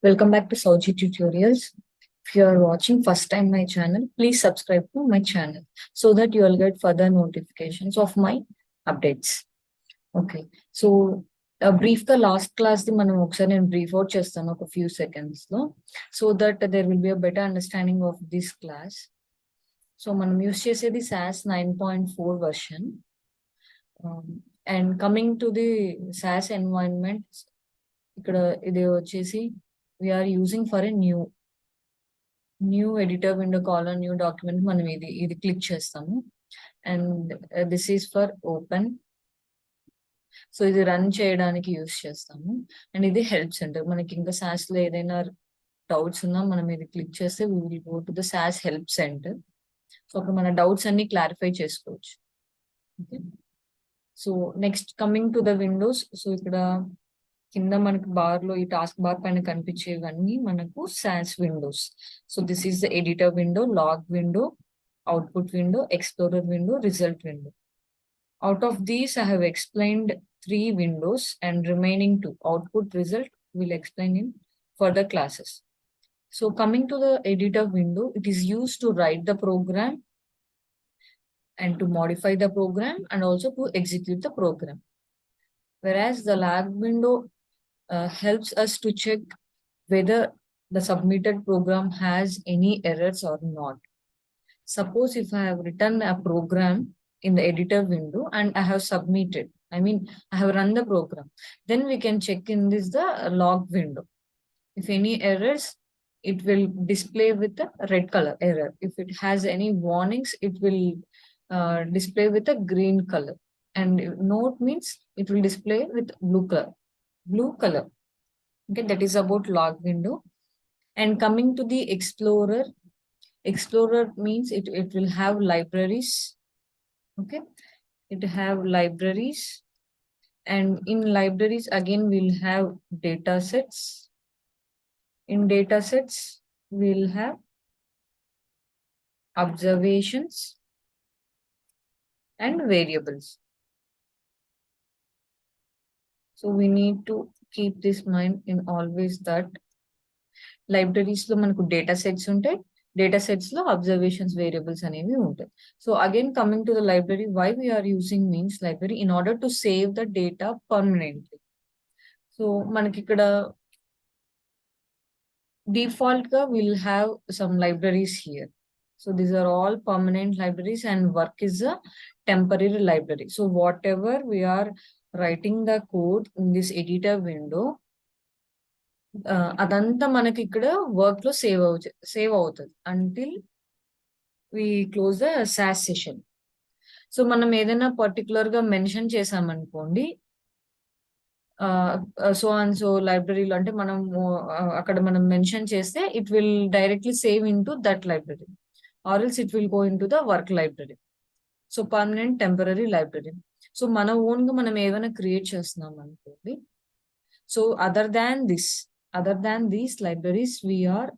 Welcome back to Sauji Tutorials. If you are watching first time my channel, please subscribe to my channel so that you will get further notifications of my updates. Okay, so brief the last class the మనం ఒకసారి నేను brief out చేస్తాను ఒక few seconds లో so that there will be a better understanding of this class. So మనం use చేసేది SAS 9.4 version. And coming to the SAS environment, ఇక్కడ ఇది వచ్చేసి we are using for a new editor window call a new document మనం ఇది click చేస్తాము and this is for open. So ఇది run చేయడానికి యూస్ చేస్తాము అండ్ ఇది హెల్ప్ సెంటర్. మనకి ఇంకా SAS లో ఏదైనా డౌట్స్ ఉన్నా మనం ఇది క్లిక్ చేస్తే we will go to the SAS help center. So అక్కడ మన డౌట్స్ అన్ని క్లారిఫై చేసుకోవచ్చు. Okay, so next coming to the Windows. So ఇక్కడ కింద మనకి బార్ లో ఈ టాస్క్ బార్ పైన కనిపించేవన్నీ మనకు SAS windows. So this is the editor window, log window, output window, explorer window, result window. Out of these, I have explained 3 windows and remaining 2, output, result, will explain in further classes. So coming to the editor window, it is used to write the program and to modify the program and also to execute the program. Whereas the log window helps us to check whether the submitted program has any errors or not. Suppose if I have written a program in the editor window and I have submitted, I have run the program, then we can check in this the log window. If any errors, it will display with the red color error. If it has any warnings, it will display with a green color. And note means it will display with blue color. Okay, that is about log window. And coming to the explorer means it will have libraries. Okay, it have libraries, and in libraries again we'll have data sets. In data sets we'll have observations and variables. So we need to keep this mind in always that libraries lo manaku data sets ఉంటాయి, data sets lo observations variables అనేవి ఉంటాయి. So again coming to the library, why we are using means library in order to save the data permanently. So మనకి ఇక్కడ default గా we'll have some libraries here. So these are all permanent libraries and work is a temporary library. So whatever we are writing the code in this editor window, అదంతా మనకి ఇక్కడ work లో save అవుతుంది until we close the SAS session. So మనం ఏదైనా particular గా mention చేసామనుకోండి, so and so లైబ్రరీలో అంటే మనం అక్కడ మనం మెన్షన్ చేస్తే it will directly save in to that library or else it will go in to the work library. So permanent temporary library. So మన ఓన్ గా మనం ఏమైనా క్రియేట్ చేస్తున్నాం అనుకోండి, so other than these libraries we are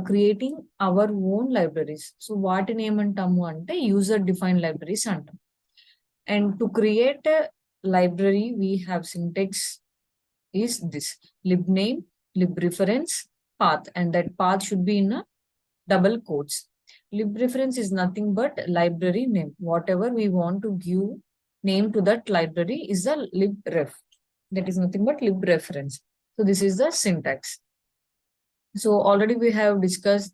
creating our own libraries. So వాటిని ఏమంటాము అంటే user defined libraries అంటాం. And to create a library, we have syntax is this: libname, libreference, path, and that path should be in a double quotes. Libreference is nothing but library name. Whatever we want to give name to that library is a libref. That is nothing but libreference. So this is the syntax. So already we have discussed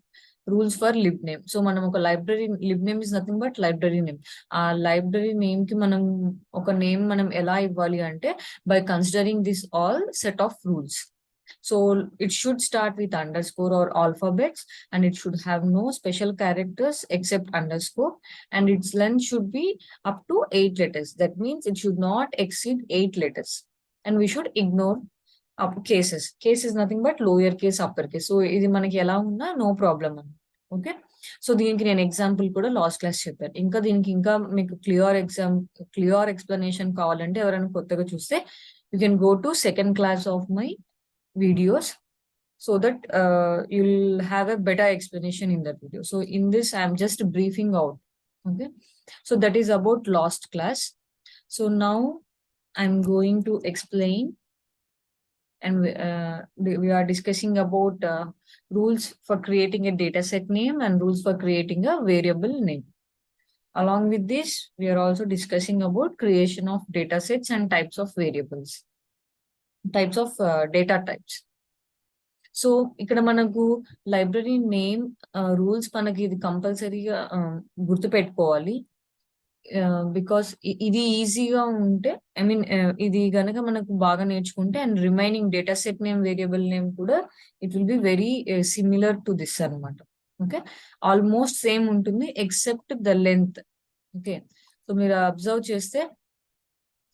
rules for libname. So మనం ఒక library libname is nothing but library name. ఆ library name కి మనం ఒక name మనం ఎలా ఇవ్వాలి అంటే by considering this all set of rules. So it should start with underscore or alphabets, and it should have no special characters except underscore, and its length should be up to 8 letters. That means it should not exceed 8 letters, and we should ignore cases is nothing but lower case upper case. So ఇది మనకి ఎలా ఉన్నా no problem అని. Okay, so దీనికి నేను example కూడా last class చెప్పాను. ఇంకా దీనికి ఇంకా మీకు క్లియర్ ఎక్స్ప్లెనేషన్ కావాలంటే ఎవరైనా కొత్తగా చూస్తే you can go to second class of my videos so that you'll have a better explanation in that video. So in this I am just briefing out. Okay, so that is about last class. So now I'm going to explain and we are discussing about rules for creating a dataset name and rules for creating a variable name. Along with this, we are also discussing about creation of datasets and types of variables, types of data types. So ఇక్కడ మనకు library name rules మనకి ఇది కంపల్సరీగా గుర్తుపెట్టుకోవాలి. Because ఇది ఈజీగా ఉంటే I mean ఇది గనక మనకు బాగా నేర్చుకుంటే and remaining data set name variable name కూడా it will be very similar to this అనమాట. ఓకే, ఆల్మోస్ట్ సేమ్ ఉంటుంది except the length. Okay, so మీరు అబ్జర్వ్ చేస్తే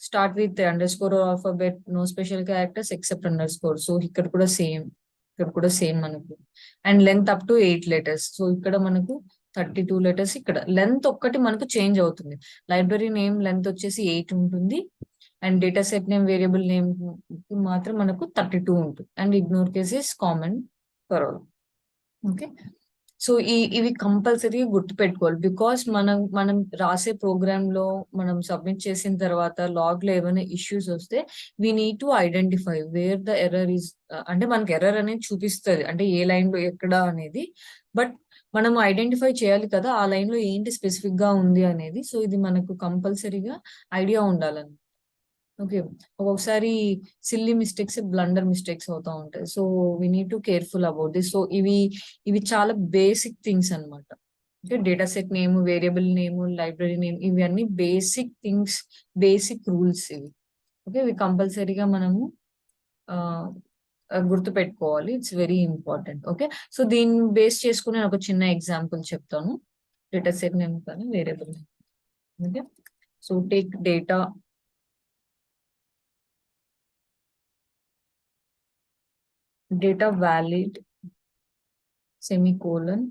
start with underscore alphabet, no special characters except underscore. So ఇక్కడ కూడా same, ఇక్కడ కూడా same మనకు. And length up to 8 letters. So ఇక్కడ మనకు 32 letters. ఇక్కడ లెంత్ ఒక్కటి మనకు చేంజ్ అవుతుంది. లైబ్రరీ నేమ్ లెంత్ వచ్చేసి 8 ఉంటుంది and data set name variable name మాత్రం మనకు 32 ఉంటుంది. And ignore case is common for all. Okay, so ఇవి కంపల్సరీ గుర్తుపెట్టుకోవాలి. బికాస్ మనం రాసే ప్రోగ్రామ్ లో మనం సబ్మిట్ చేసిన తర్వాత లాగ్ లో ఏమైనా ఇష్యూస్ వస్తే we need to identify wear the error is. అంటే మనకి ఎర్రర్ అనేది చూపిస్తుంది అంటే ఏ లైన్ లో ఎక్కడ అనేది, బట్ మనం ఐడెంటిఫై చేయాలి కదా ఆ లైన్ లో ఏంటి స్పెసిఫిక్ గా ఉంది అనేది. సో ఇది మనకు కంపల్సరీగా ఐడియా ఉండాలని. ఓకే, ఒక్కొక్కసారి సిల్లీ మిస్టేక్స్, బ్లండర్ మిస్టేక్స్ అవుతా ఉంటాయి. So we need to careful about this. So ఇవి చాలా బేసిక్ థింగ్స్ అనమాట. Okay, data set name, variable name, library name, ఇవి అన్ని బేసిక్ థింగ్స్, బేసిక్ రూల్స్ ఇవి. ఓకే, ఇవి కంపల్సరీగా మనము గుర్తు పెట్టుకోవాలి. It's very important. Okay, so దీన్ని బేస్ చేసుకుని నేను ఒక చిన్న ఎగ్జాంపుల్ చెప్తాను. డేటా సెట్ నేమ్ కానీ variable name. Okay, so take data valid semicolon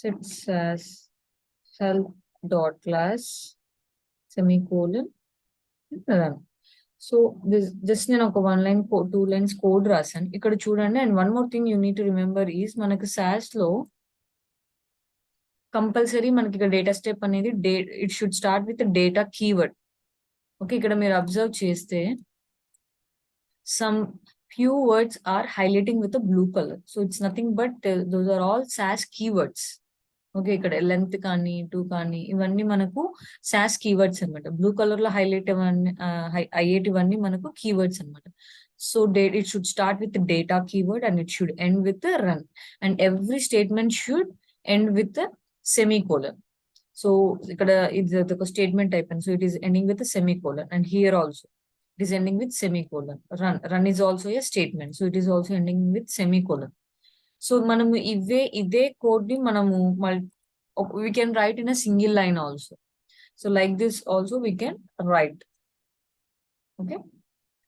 sets as self dot class semicolon run. So just నేను ఒక 1 line 2 lines కోడ్ రాశాను ఇక్కడ చూడండి. And one more thing you need to remember is మనకి sauce లో compulsory మనకి ఇక్కడ data step అనేది it should start with data keyword. Okay, ఇక్కడ మీరు అబ్జర్వ్ చేస్తే some few words are highlighting with a blue color. So it's nothing but those are all SAS keywords. Okay, ఇక్కడ length కానీ 2 కానీ ఇవన్నీ మనకు SAS కీవర్డ్స్ అనమాట. బ్లూ కలర్ లో హైలైట్ అయ్యేటివన్నీ మనకు కీవర్డ్స్ అనమాట. So it should start with data keyword and it should end with run. And every statement should end with semicolon. So ఇక్కడ ఇది ఒక స్టేట్మెంట్ అయిపోయింది. So it is ending with semicolon. And here also it is ending with semicolon. Run is also a statement, so it is also ending with semicolon. So manamu ide code ni manamu we can write in a single line also. So like this also we can write. Okay,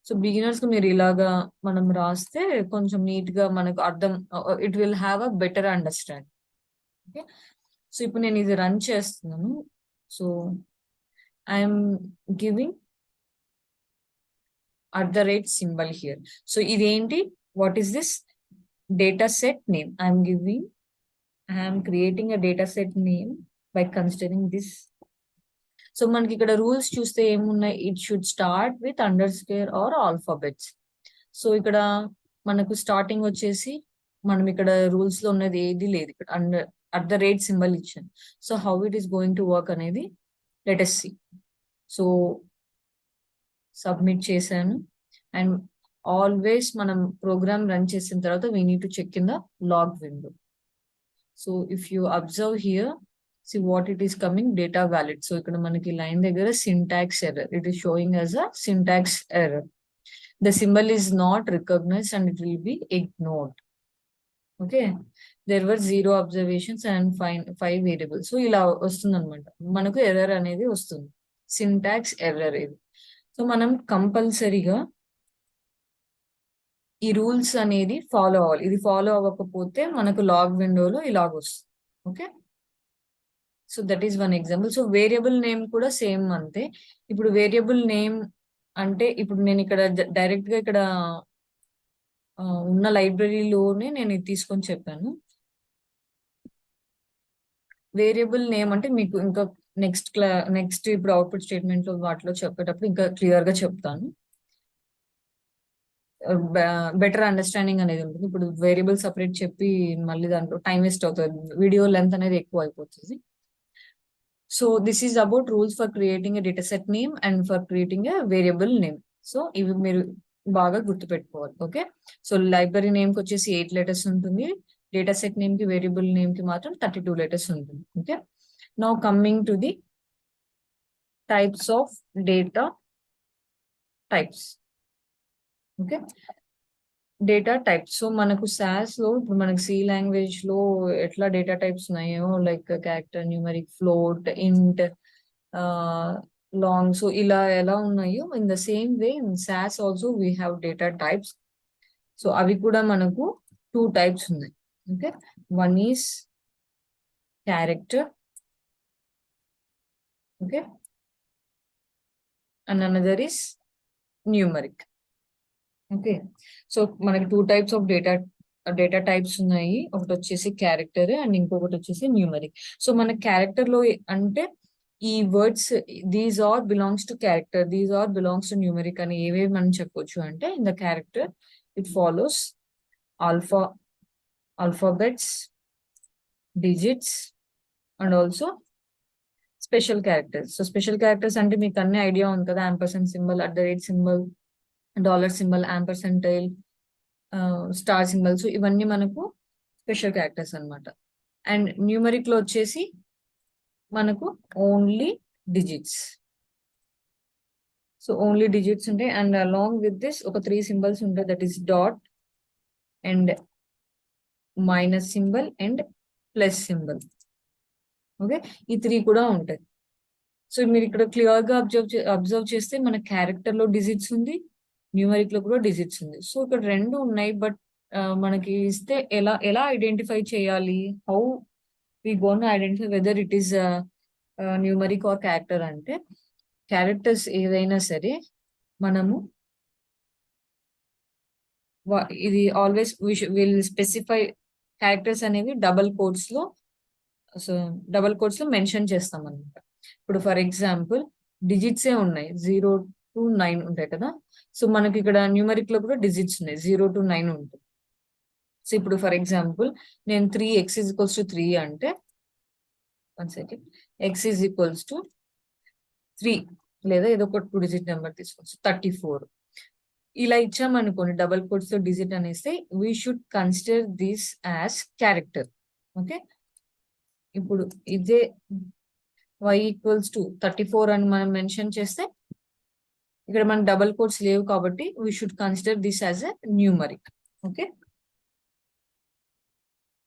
so beginners ku meer ilaga manam raste koncham neat ga manaku ardham, it will have a better understanding. Okay, so ipu nenu idi run chestunnanu. So I am giving @ symbol here. So identi, what is this data set name? I am creating a data set name by considering this. So మనకి ఇక్కడ rules చూస్తే ఏమున్నాయి, it should start with underscore or alphabets. So ఇక్కడ మనకు starting వచ్చేసి మనం ఇక్కడ rules లో ఉన్నది ఏది లేదు. ఇక్కడ @ సింబల్ ఇచ్చాను. So how it is going to work అనేది let us see. So submit చేశాను. అండ్ ఆల్వేస్ మనం ప్రోగ్రామ్ రన్ చేసిన తర్వాత we need to check in the log window. So if you observe here, see what it is coming, data valid. So ఇక్కడ మనకి line దగ్గర syntax error, it is showing as a syntax error. The symbol is not recognised and it will be ignored. Okay, there were 0 observations and 5 variables. So ఇలా వస్తుంది అనమాట, మనకు error అనేది వస్తుంది, syntax error ఇది. సో మనం కంపల్సరీగా ఈ రూల్స్ అనేది ఫాలో అవ్వాలి. ఇది ఫాలో అవ్వకపోతే మనకు లాగ్ విండోలో ఇలాగ వస్తుంది. Okay, so that is one example. So variable name కూడా సేమ్ అంతే. ఇప్పుడు వేరియబుల్ నేమ్ అంటే ఇప్పుడు నేను ఇక్కడ డైరెక్ట్ గా ఇక్కడ ఉన్న లైబ్రరీలోనే నేను ఇది తీసుకొని చెప్పాను. వేరియబుల్ నేమ్ అంటే మీకు ఇంకా నెక్స్ట్ ఇప్పుడు అవుట్పుట్ స్టేట్మెంట్ లో వాటిలో చెప్పేటప్పుడు ఇంకా క్లియర్ గా చెప్తాను. బెటర్ అండర్స్టాండింగ్ అనేది ఉంటుంది. ఇప్పుడు వేరియబుల్ సపరేట్ చెప్పి మళ్ళీ దాంట్లో టైం వేస్ట్ అవుతుంది, వీడియో లెంత్ అనేది ఎక్కువ అయిపోతుంది. So this is about rules for creating a data set name and for creating a variable name. So ఇవి మీరు బాగా గుర్తుపెట్టుకోవాలి. ఓకే, సో లైబ్రరీ నేమ్ కి వచ్చేసి 8 లెటర్స్ ఉంటుంది, డేటా సెట్ నేమ్ కి వేరియబుల్ నేమ్ కి మాత్రం 32 లెటర్స్ ఉంటుంది. Okay, now coming to the types of data types. Okay, data types. So మనకు సాస్ లో ఇప్పుడు మనకు సి లాంగ్వేజ్ లో ఎట్లా డేటా టైప్స్ ఉన్నాయో, లైక్ క్యారెక్టర్, న్యూమరిక్, ఫ్లోట్, ఇంట్, లాంగ్, సో ఇలా ఎలా ఉన్నాయో in the same way in sauce also we have data types. So అవి కూడా మనకు 2 టైప్స్ ఉన్నాయి. Okay, one is character, okay, and another is numeric. Okay, so మనకి 2 టైప్స్ ఆఫ్ డేటా టైప్స్ ఉన్నాయి. ఒకటి వచ్చేసి క్యారెక్టర్ అండ్ ఇంకొకటి వచ్చేసి న్యూమరిక్. సో మన క్యారెక్టర్ లో అంటే ఈ words these are belongs to character, these are belongs to numeric అని ఏవేవి మనం చెప్పొచ్చు అంటే, in the character it follows alphabets, digits and also special characters. So special characters అంటే మీకు అన్ని ఐడియా ఉంది కదా, ampersand symbol, @ symbol, dollar symbol, యాంపర్సెంటైల్, స్టార్ సింబల్స్, ఇవన్నీ మనకు స్పెషల్ క్యారెక్టర్స్ అన్నమాట. అండ్ న్యూమరిక్ లో వచ్చేసి మనకు only digits. So only digits ఉంటాయి అండ్ అలాంగ్ విత్ దిస్ ఒక 3 సింబల్స్ ఉంటాయి, that is dot and minus symbol and plus symbol. Okay, ఈ 3 కూడా ఉంటాయి. సో మీరు ఇక్కడ క్లియర్ గా అబ్జర్వ్ చేస్తే మన క్యారెక్టర్ లో డిజిట్స్ ఉంది, న్యూమరిక్ లో కూడా డిజిట్స్ ఉంది. సో ఇక్కడ 2 ఉన్నాయి, బట్ మనకి ఇస్తే ఎలా ఎలా ఐడెంటిఫై చేయాలి, how we gonna identify whether it is numeric or character అంటే, క్యారెక్టర్స్ ఏదైనా సరే మనము ఇది ఆల్వేస్ విల్ స్పెసిఫై క్యారెక్టర్స్ అనేవి డబల్ కోట్స్ లో మెన్షన్ చేస్తాం అనమాట. ఇప్పుడు ఫర్ ఎగ్జాంపుల్ డిజిట్సే ఉన్నాయి, 0 to 9 ఉంటాయి కదా. సో మనకి ఇక్కడ న్యూమరిక్ లో కూడా డిజిట్స్ ఉన్నాయి, 0 to 9 ఉంటుంది. సో ఇప్పుడు ఫర్ ఎగ్జాంపుల్ నేను 3x = 3 అంటే, 1 సెకండ్, x = 3 లేదా ఏదో ఒక 2 డిజిట్ నెంబర్ తీసుకోవచ్చు, 34 ఇలా ఇచ్చామనుకోండి, డబల్ కోట్స్ తో డిజిట్ అనేస్తే we should consider this as character. Okay, ఇప్పుడు ఇదే y = 34 అని మనం మెన్షన్ చేస్తే ఇక్కడ మన డబల్ కోట్స్ లేవు కాబట్టి we should consider this as a numeric. Okay,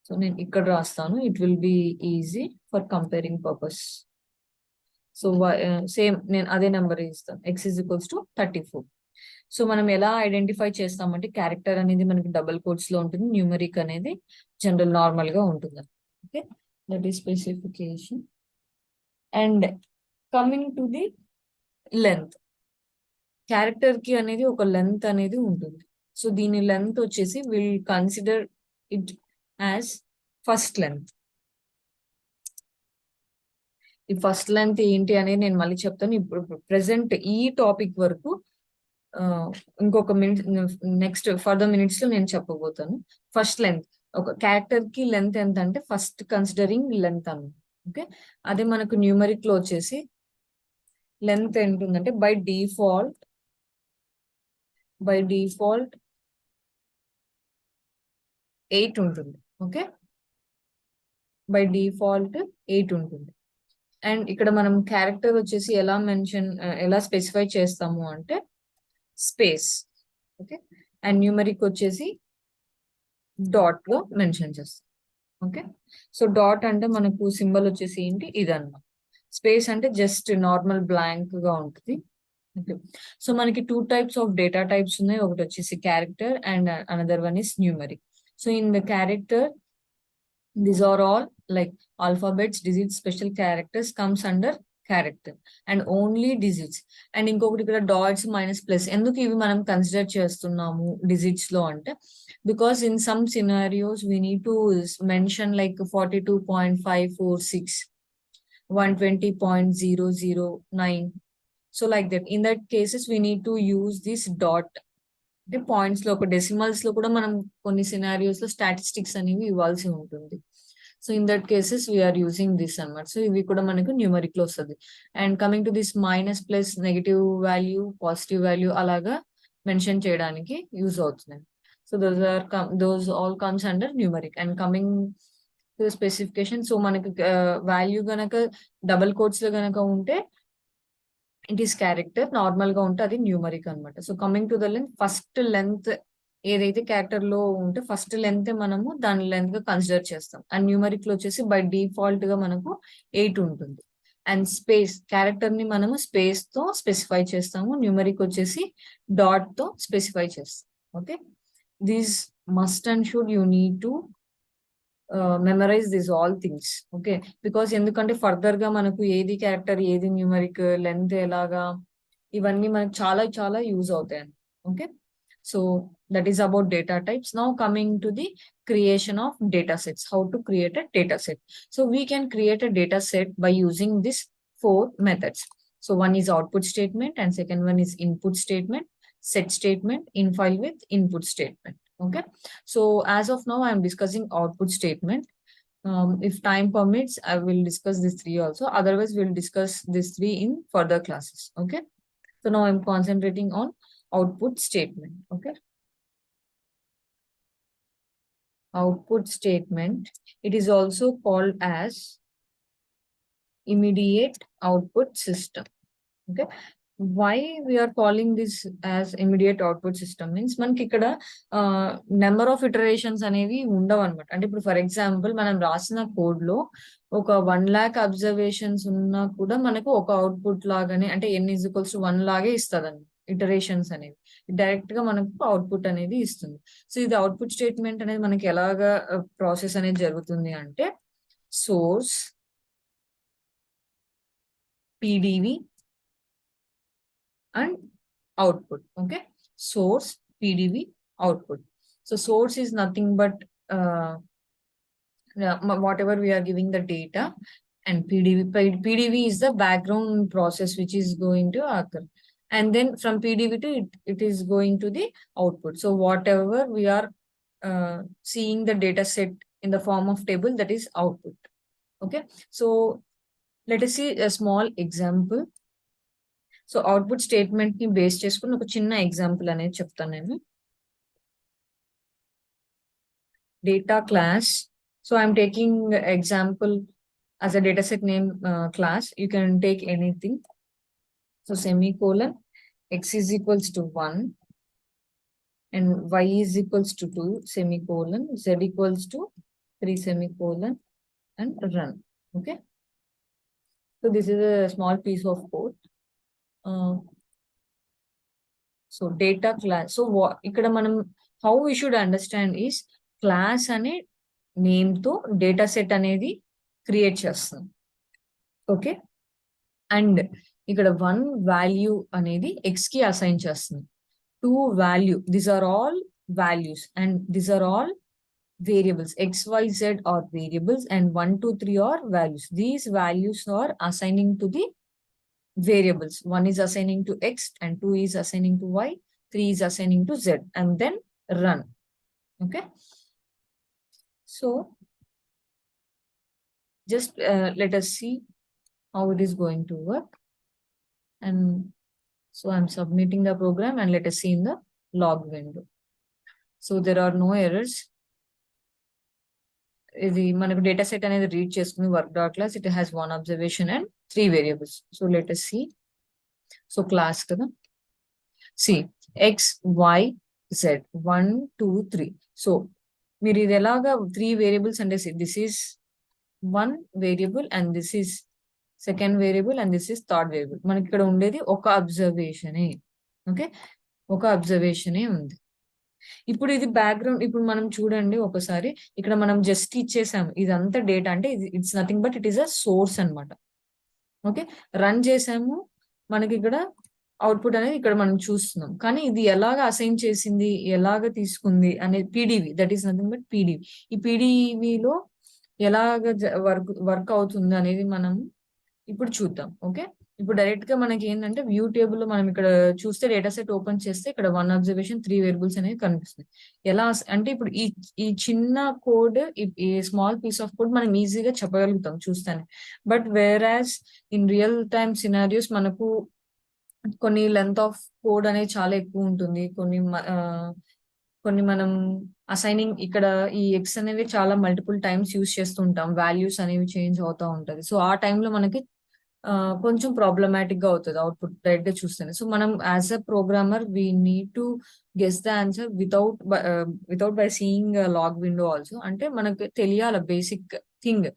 so నేను ఇక్కడ రాస్తాను, it will be easy for comparing purpose. So same నేను అదే నెంబర్ ఇస్తాను, x = 34. సో మనం ఎలా ఐడెంటిఫై చేస్తామంటే, క్యారెక్టర్ అనేది మనకి డబల్ కోట్స్ లో ఉంటుంది, న్యూమరిక్ అనేది జనరల్ నార్మల్ గా ఉంటుంది. Okay, that is specification. And coming to the length, character కి అనేది ఒక లెంత్ అనేది ఉంటుంది. సో దీని లెంత్ వచ్చేసి will consider it as first length. ఈ ఫస్ట్ లెంత్ ఏంటి అనేది నేను మళ్ళీ చెప్తాను. ఇప్పుడు ప్రెసెంట్ ఈ టాపిక్ వరకు ఇంకొక మినిట్, నెక్స్ట్ ఫర్దర్ మినిట్స్ లో నేను చెప్పబోతాను. ఫస్ట్ లెంత్, ఒక క్యారెక్టర్ కి లెంత్ ఎంత అంటే ఫస్ట్ కన్సిడరింగ్ లెంత్ అన్న. ఓకే, అదే మనకు న్యూమరిక్ లో వచ్చేసి లెంత్ ఎంత ఉందంటే బై డిఫాల్ట్ 8 ఉంటుంది. ఓకే, బై డిఫాల్ట్ 8 ఉంటుంది. అండ్ ఇక్కడ మనం క్యారెక్టర్ వచ్చేసి ఎలా స్పెసిఫై చేస్తాము అంటే స్పేస్. ఓకే, అండ్ న్యూమరిక్ వచ్చేసి డాట్ లో మెన్షన్ చేస్తాం. ఓకే, సో డాట్ అంటే మనకు సింబల్ వచ్చేసి ఏంటి, ఇదన్నమాట. స్పేస్ అంటే జస్ట్ నార్మల్ బ్లాంక్ గా ఉంటుంది. ఓకే, సో మనకి 2 టైప్స్ ఆఫ్ డేటా టైప్స్ ఉన్నాయి, ఒకటి వచ్చేసి character and another one is numeric. So in the character these are all like alphabets, digits, special characters comes under character and only digits. And ఇంకొకటి ఇక్కడ dots, minus, plus ఎందుకు ఇవి మనం consider చేస్తున్నాము digits లో అంటే, because in some scenarios we need to mention like 42.546 120.009. So like that. In that cases, we need to use this dot. అంటే points లో ఒక డెసిమల్స్ లో కూడా మనం కొన్ని సినారియోస్ లో స్టాటిస్టిక్స్ అనేవి ఇవ్వాల్సి ఉంటుంది. So in that cases we are using this అన్నమాట. సో ఇవి కూడా మనకు న్యూమరిక్ లో వస్తుంది. And coming to this minus plus negative value positive value అలాగా మెన్షన్ చేయడానికి యూజ్ అవుతున్నాయి. So those all comes under numeric. And coming to specification, so మనకి వాల్యూ గనక డబల్ కోట్స్ లో గనక ఉంటే ఇట్ ఈస్ క్యారెక్టర్, నార్మల్ గా ఉంటే అది న్యూమరిక్ అనమాట. So coming to the length, first length ఏదైతే క్యారెక్టర్ లో ఉంటే ఫస్ట్ లెంత్ మనము దాని లెంత్ గా కన్సిడర్ చేస్తాం. అండ్ న్యూమరిక్ లో వచ్చేసి బై డిఫాల్ట్ గా మనకు 8 ఉంటుంది. అండ్ స్పేస్, క్యారెక్టర్ ని మనము స్పేస్ తో స్పెసిఫై చేస్తాము, న్యూమరిక్ వచ్చేసి డాట్ తో స్పెసిఫై చేస్తాం. Okay, these must and should you need to memorize this all things. Okay, because ఎందుకంటే ఫర్దర్ గా మనకు ఏది క్యారెక్టర్ ఏది న్యూమరిక్ లెంత్ ఎలాగా ఇవన్నీ మనకు చాలా చాలా యూజ్ అవుతాయి. Okay, so that is about data types. Now coming to the creation of data sets, how to create a data set. So we can create a data set by using this 4 methods. So one is output statement and second one is input statement, set statement, infile with input statement. Okay, so as of now I am discussing output statement. If time permits I will discuss these 3 also, otherwise we'll discuss these 3 in further classes. Okay, so now I'm concentrating on output statement. Okay, output statement, it is also called as immediate output system. Okay, why we are calling this as immediate output system means మనకి ఇక్కడ number of iterations అనేవి ఉండవు అనమాట. అంటే ఇప్పుడు for example మనం రాసిన code లో ఒక 1 lakh అబ్జర్వేషన్స్ ఉన్నా కూడా మనకు ఒక అవుట్పుట్ లాగానే, అంటే n = 1 లాగే ఇస్తుంది అనమాట. ఇటరేషన్స్ అనేవి డైరెక్ట్ గా మనకు అవుట్పుట్ అనేది ఇస్తుంది. సో ఇది అవుట్పుట్ స్టేట్మెంట్ అనేది మనకి ఎలాగా ప్రాసెస్ అనేది జరుగుతుంది అంటే source, PDV and output. Okay, source, PDV, output. So source is nothing but whatever we are giving the data, and PDV is the background process which is going to occur, and then from PDV to it is going to the output. So whatever we are seeing the data set in the form of table, that is output. Okay, so let us see a small example. So output statement ని base చేసుకుని ఒక చిన్న example అనేది చెప్తాను నేను. Data class, so I'm taking example as a dataset name class. You can take anything. So semicolon, x is equals to 1 and y is equals to 2 semicolon, z equals to 3 semicolon and run. Okay, so this is a small piece of code. So data class, so ఇక్కడ మనం how we should understand is class అనే name తో data set అనేది create చేస్తాం. Okay, and ఇక్కడ 1 value అనేది X కి assign చేస్తుంది, 2 value, these are all values and these are all variables. XYZ are variables and 1 2 3 are values. These values are assigning to the variables. 1 is assigning to x and 2 is assigning to y, 3 is assigning to z, and then run. Okay, so just let us see how it is going to work. And so I'm submitting the program and let us see in the log window. So there are no errors. ఇది మనకు data set అనేది read చేసుకుని work dot class, it has 1 observation and 3 variables. So let us see. So class కదా, see X Y Z 1 2 3. So మీరు ఇది ఎలాగా 3 variables అంటే this is 1 variable and this is second variable and this is third variable. మనకి ఇక్కడ ఉండేది ఒక అబ్జర్వేషనే. Okay, ఒక అబ్జర్వేషనే ఉంది. ఇప్పుడు ఇది బ్యాక్గ్రౌండ్, ఇప్పుడు మనం చూడండి ఒకసారి, ఇక్కడ మనం జస్ట్ ఇచ్చేసాము ఇదంతా డేటా, అంటే it's nothing but it is a source అనమాట. ఓకే, రన్ చేసాము, మనకి ఇక్కడ అవుట్పుట్ అనేది ఇక్కడ మనం చూస్తున్నాం. కానీ ఇది ఎలాగ అసైన్ చేసింది, ఎలాగ తీసుకుంది అనేది PdV, that is nothing but PdV. ఈ పీడివిలో ఎలాగ వర్క్ అవుతుంది అనేది మనం ఇప్పుడు చూద్దాం. ఓకే. ఇప్పుడు డైరెక్ట్ గా మనకి ఏంటంటే వ్యూ టేబుల్ లో మనం ఇక్కడ చూస్తే డేటా సెట్ ఓపెన్ చేస్తే ఇక్కడ 1 అబ్జర్వేషన్ 3 వేరియబుల్స్ అనేవి కనిపిస్తుంది. ఎలా అంటే ఇప్పుడు ఈ చిన్న కోడ్, ఈ స్మాల్ పీస్ ఆఫ్ కోడ్ మనం ఈజీగా చెప్పగలుగుతాం చూస్తానే. But where as in real time scenarios మనకు కొన్ని లెంత్ ఆఫ్ కోడ్ అనేది చాలా ఎక్కువ ఉంటుంది. కొన్ని మనం అసైనింగ్ ఇక్కడ ఈ ఎక్స్ అనేవి చాలా మల్టిపుల్ టైమ్స్ యూస్ చేస్తూ ఉంటాం. వాల్యూస్ అనేవి చేంజ్ అవుతా ఉంటది. సో ఆ టైంలో మనకి కొంచెం ప్రాబ్లమాటిక్ గా అవుతుంది అవుట్పుట్ డైరెక్ట్ గా చూస్తేనే. సో మనం as a programmer we need to guess the answer without by seeing log window also. అంటే మనకు తెలియాలి బేసిక్ థింగ్,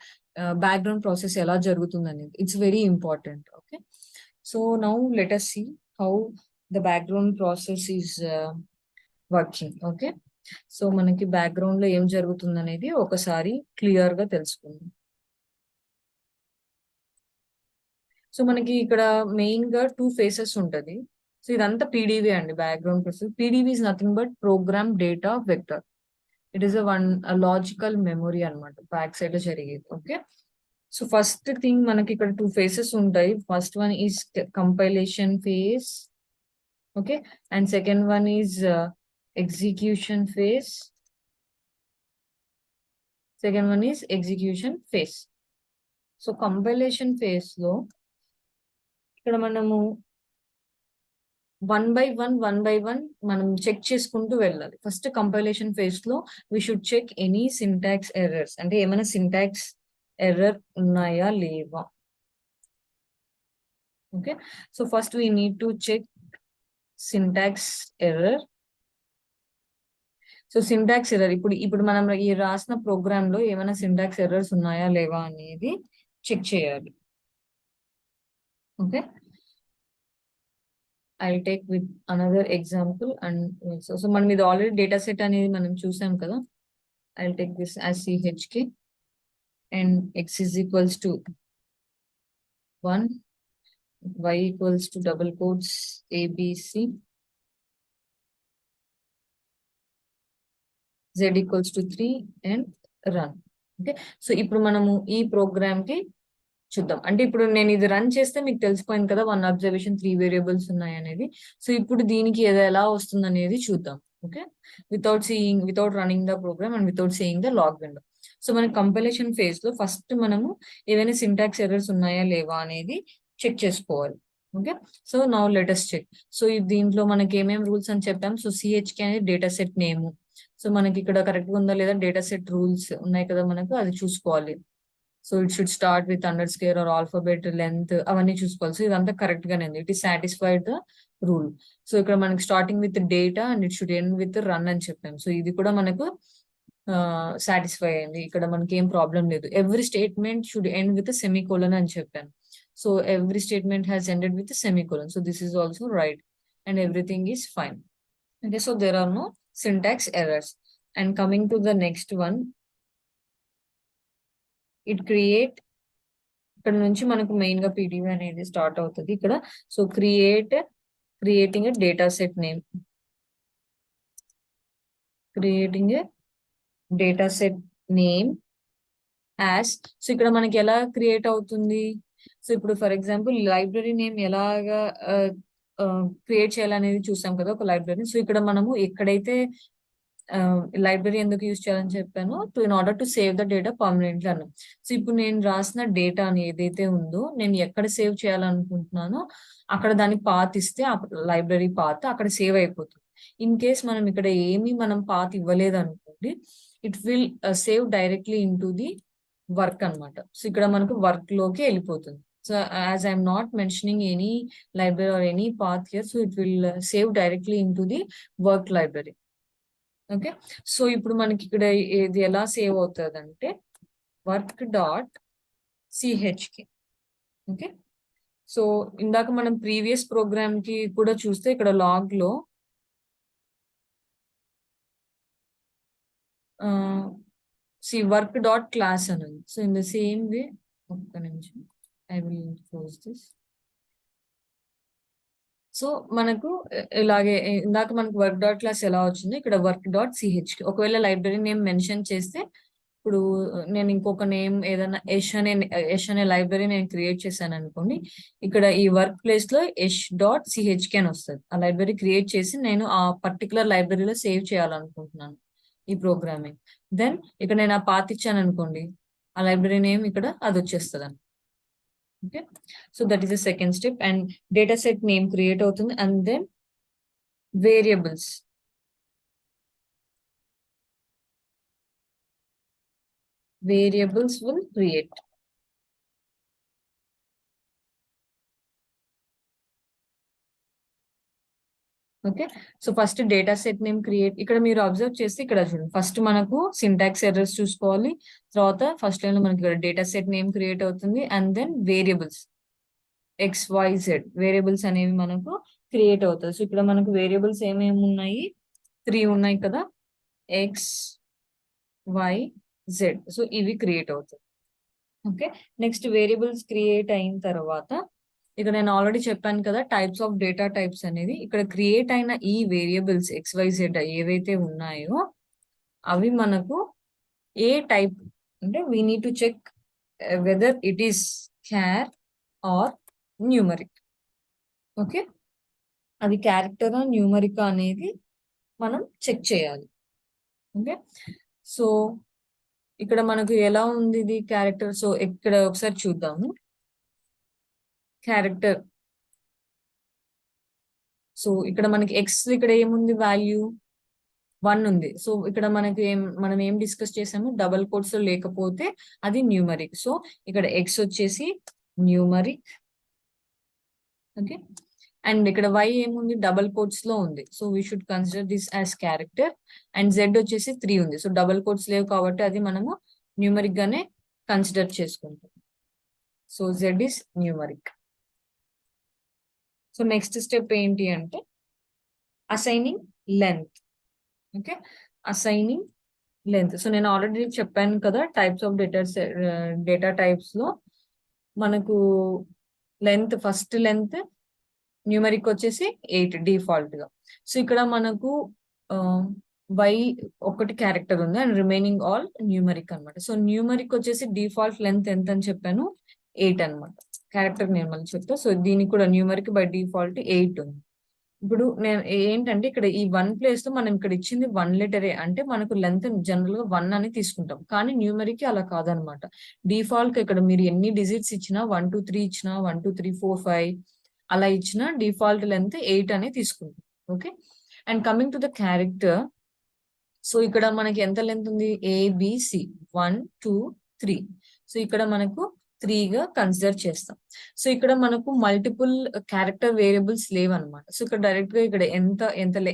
బ్యాక్గ్రౌండ్ ప్రాసెస్ ఎలా జరుగుతుంది అనేది. It's very important. Okay. So now let us see how the background process is working. Okay. So మనకి background లో ఏం జరుగుతుంది అనేది ఒకసారి క్లియర్ గా తెలుసుకుందాం. సో మనకి ఇక్కడ మెయిన్ గా 2 ఫేసెస్ ఉంటది. సో ఇదంతా పీడీవీ అండి, background process. PDV is nothing but program data vector. It is logical memory అన్నమాట బ్యాక్ సైడ్ లో జరిగేది. ఓకే. సో ఫస్ట్ థింగ్ మనకి ఇక్కడ 2 ఫేసెస్ ఉంటాయి. First one is compilation phase. Okay. And second one is execution phase. Second one is execution phase. So compilation phase లో ఇక్కడ మనము one by one మనం చెక్ చేసుకుంటూ వెళ్ళాలి. ఫస్ట్ కంపైలేషన్ ఫేజ్ లో we should check any syntax errors, అంటే ఏమైనా syntax error ఉన్నాయా లేవా. Okay. So first we need to check syntax error. So syntax error ఇప్పుడు మనం ఈ రాసిన ప్రోగ్రామ్ లో ఏమైనా సింటాక్స్ ఎర్రర్స్ ఉన్నాయా లేవా అనేది చెక్ చేయాలి. Okay. I'll take with another example and so మనం ఇది ఆల్రెడీ డేటా సెట్ అనేది మనం చూసాం కదా. I'll take this as chk and x is equals to 1, y equals to double quotes abc, z equals to 3 and run. Okay. So ఇప్పుడు మనము ఈ programme కి చూద్దాం. అంటే ఇప్పుడు నేను ఇది రన్ చేస్తే మీకు తెలిసిపోయింది కదా 1 అబ్జర్వేషన్ 3 వేరియబుల్స్ ఉన్నాయి అనేది. సో ఇప్పుడు దీనికి ఏదో ఎలా వస్తుంది అనేది చూద్దాం. Okay. Without running the program and without seeing the log window. So మన కంపైలేషన్ ఫేజ్ లో ఫస్ట్ మనము ఏవైనా సింటాక్స్ ఎర్రర్స్ ఉన్నాయా లేవా అనేది చెక్ చేసుకోవాలి. Okay. So now let us check. So దీంట్లో మనకి ఏమేమి రూల్స్ అని చెప్పాం. సో సిహెచ్కే అనేది డేటా సెట్ నేమ్. సో మనకి ఇక్కడ కరెక్ట్ గా ఉందా లేదా డేటా సెట్ రూల్స్ ఉన్నాయి కదా మనకు, అది చూసుకోవాలి. So it should start with underscore or alphabet length అవన్నీ చూసుకోవాలి. సో ఇదంతా కరెక్ట్ గానే ఉంది. It is satisfied the rule. So ఇక్కడ మనకి starting with data and it should end with run అని చెప్పాం. సో ఇది కూడా మనకు సాటిస్ఫై అయింది. ఇక్కడ మనకి ఏం ప్రాబ్లం లేదు. Every statement should end with semicolon అని చెప్పాను. So every statement has ended with semicolon. So this is also right and everything is fine. Okay, so there are no syntax errors. And coming to the next one, it ఇక్కడ నుంచి మనకు main గా PDV అనేది start అవుతుంది ఇక్కడ. So creating a data set name, creating a data set name as. So ఇక్కడ మనకి ఎలా క్రియేట్ అవుతుంది. సో ఇప్పుడు ఫర్ ఎగ్జాంపుల్ లైబ్రరీ నేమ్ ఎలాగా క్రియేట్ చేయాలనేది చూసాం కదా ఒక లైబ్రరీ. సో ఇక్కడ మనము ఎక్కడైతే లైబ్రరీ ఎందుకు యూజ్ చేయాలని చెప్పాను, in order to save the data permanently అన్నాం. సో ఇప్పుడు నేను రాసిన డేటా అని ఏదైతే ఉందో నేను ఎక్కడ సేవ్ చేయాలనుకుంటున్నానో అక్కడ దాన్ని పాత్ ఇస్తే ఆ లైబ్రరీ పాత్ అక్కడ సేవ్ అయిపోతుంది. ఇన్ కేస్ మనం ఇక్కడ మనం పాత్ ఇవ్వలేదు అనుకోండి, it will save directly in to the work అనమాట. సో ఇక్కడ మనకు వర్క్ లోకి వెళ్ళిపోతుంది. So as I'm not mentioning any library or any path here, so it will save directly in to the work library. Okay. So ఇప్పుడు మనకి ఇక్కడ ఇది ఎలా సేవ్ అవుతుంది అంటే వర్క్ డాట్ సిహెచ్కి. ఓకే. సో ఇందాక మనం ప్రీవియస్ ప్రోగ్రామ్ కి కూడా చూస్తే ఇక్కడ లాగ్ లో వర్క్ డాట్ క్లాస్ అని ఉంది. So in the same way ఒక్క నిమిషం I will close this. So మనకు ఇలాగే ఇందాక మనకు వర్క్ డాట్ క్లాస్ ఎలా వచ్చింది, ఇక్కడ వర్క్ డాట్ సిహెచ్. ఒకవేళ లైబ్రరీ నేమ్ మెన్షన్ చేస్తే ఇప్పుడు నేను ఇంకొక నేమ్ ఏదైనా యష్ అనే లైబ్రరీ నేను క్రియేట్ చేశాను అనుకోండి. ఇక్కడ ఈ వర్క్ ప్లేస్ లో యష్.chk అని వస్తుంది. ఆ లైబ్రరీ క్రియేట్ చేసి నేను ఆ పర్టికులర్ లైబ్రరీలో సేవ్ చేయాలనుకుంటున్నాను ఈ ప్రోగ్రామింగ్. దెన్ ఇక్కడ నేను ఆ పాత్ ఇచ్చాను అనుకోండి, ఆ లైబ్రరీ నేమ్ ఇక్కడ అది వచ్చేస్తుంది. Okay, so that is the second step. And data set name create అవుతుంది. And then variables will create. Okay, so first data set name create. ఇక్కడ మీరు అబ్జర్వ్ చేస్తే ఇక్కడ చూడండి, ఫస్ట్ మనకు సింటాక్స్ ఎర్రర్స్ చూసుకోవాలి. తర్వాత ఫస్ట్ లైన్ లో మనకి ఇక్కడ డేటా సెట్ నేమ్ క్రియేట్ అవుతుంది. And then variables XYZ variables అనేవి మనకు క్రియేట్ అవుతాయి. సో ఇక్కడ మనకు వేరియబుల్స్ ఏమేమి ఉన్నాయి, 3 ఉన్నాయి కదా, XYZ. సో ఇవి క్రియేట్ అవుతాయి. ఓకే, నెక్స్ట్ వేరియబుల్స్ క్రియేట్ అయిన తర్వాత ఇక్కడ నేను ఆల్రెడీ చెప్పాను కదా టైప్స్ ఆఫ్ డేటా టైప్స్ అనేది. ఇక్కడ క్రియేట్ అయిన ఈ వేరియబుల్స్ XYZ ఏవైతే ఉన్నాయో అవి మనకు ఏ టైప్ అంటే we need to check whether it is char or numeric. Okay, అది క్యారెక్టర్ న్యూమరిక్ అనేది మనం చెక్ చేయాలి. ఓకే, సో ఇక్కడ మనకు ఎలా ఉంది ఇది క్యారెక్టర్. సో ఇక్కడ ఒకసారి చూద్దాము క్యారెక్టర్. సో ఇక్కడ మనకి ఎక్స్ ఇక్కడ ఏముంది, వాల్యూ 1 ఉంది. సో ఇక్కడ మనకి మనం ఏం డిస్కస్ చేసాము, డబల్ కోట్స్ లో లేకపోతే అది న్యూమరిక్. సో ఇక్కడ ఎక్స్ వచ్చేసి న్యూమరిక్. ఓకే, అండ్ ఇక్కడ వై ఏముంది, డబల్ కోట్స్ లో ఉంది. So we should consider this as character. And Z వచ్చేసి 3 ఉంది. సో డబల్ కోట్స్ లేవు కాబట్టి అది మనము న్యూమరిక్ గానే కన్సిడర్ చేసుకుంటాం. So Z is numeric. So next step ఏంటి అంటే assigning length. Okay, assigning length. So నేను ఆల్రెడీ చెప్పాను కదా టైప్స్ ఆఫ్ డేటా టైప్స్ లో మనకు లెంత్, ఫస్ట్ లెంత్ న్యూమరిక్ వచ్చేసి 8 డిఫాల్ట్ గా. సో ఇక్కడ మనకు వై ఒకటి క్యారెక్టర్ ఉంది అండ్ రిమైనింగ్ ఆల్ న్యూమరిక్ అనమాట. సో న్యూమరిక్ వచ్చేసి డిఫాల్ట్ లెంత్ ఎంత అని చెప్పాను, 8 అనమాట. క్యారెక్టర్ నేను మళ్ళీ చెప్తా. సో దీనికి కూడా న్యూమరిక్ బై డిఫాల్ట్ 8 ఉంది. ఇప్పుడు నేను ఏంటంటే ఇక్కడ ఈ 1 ప్లేస్ లో మనం ఇక్కడ ఇచ్చింది 1 లెటరే, అంటే మనకు లెంత్ జనరల్ గా 1 అని తీసుకుంటాం. కానీ న్యూమరిక్ అలా కాదనమాట. డిఫాల్ట్ గా ఇక్కడ మీరు ఎన్ని డిజిట్స్ ఇచ్చినా 1 2 3 ఇచ్చినా 1 2 3 4 5 అలా ఇచ్చిన డిఫాల్ట్ లెంత్ 8 అని తీసుకుంటాం. Okay, and coming to the character. So ఇక్కడ మనకి ఎంత లెంత్ ఉంది, ABC 1 2 3. సో ఇక్కడ మనకు 3 గా కన్సిడర్ చేస్తాం. సో ఇక్కడ మనకు మల్టిపుల్ క్యారెక్టర్ వేరియబుల్స్ లేవన్నమాట. సో ఇక్కడ డైరెక్ట్ గా ఇక్కడ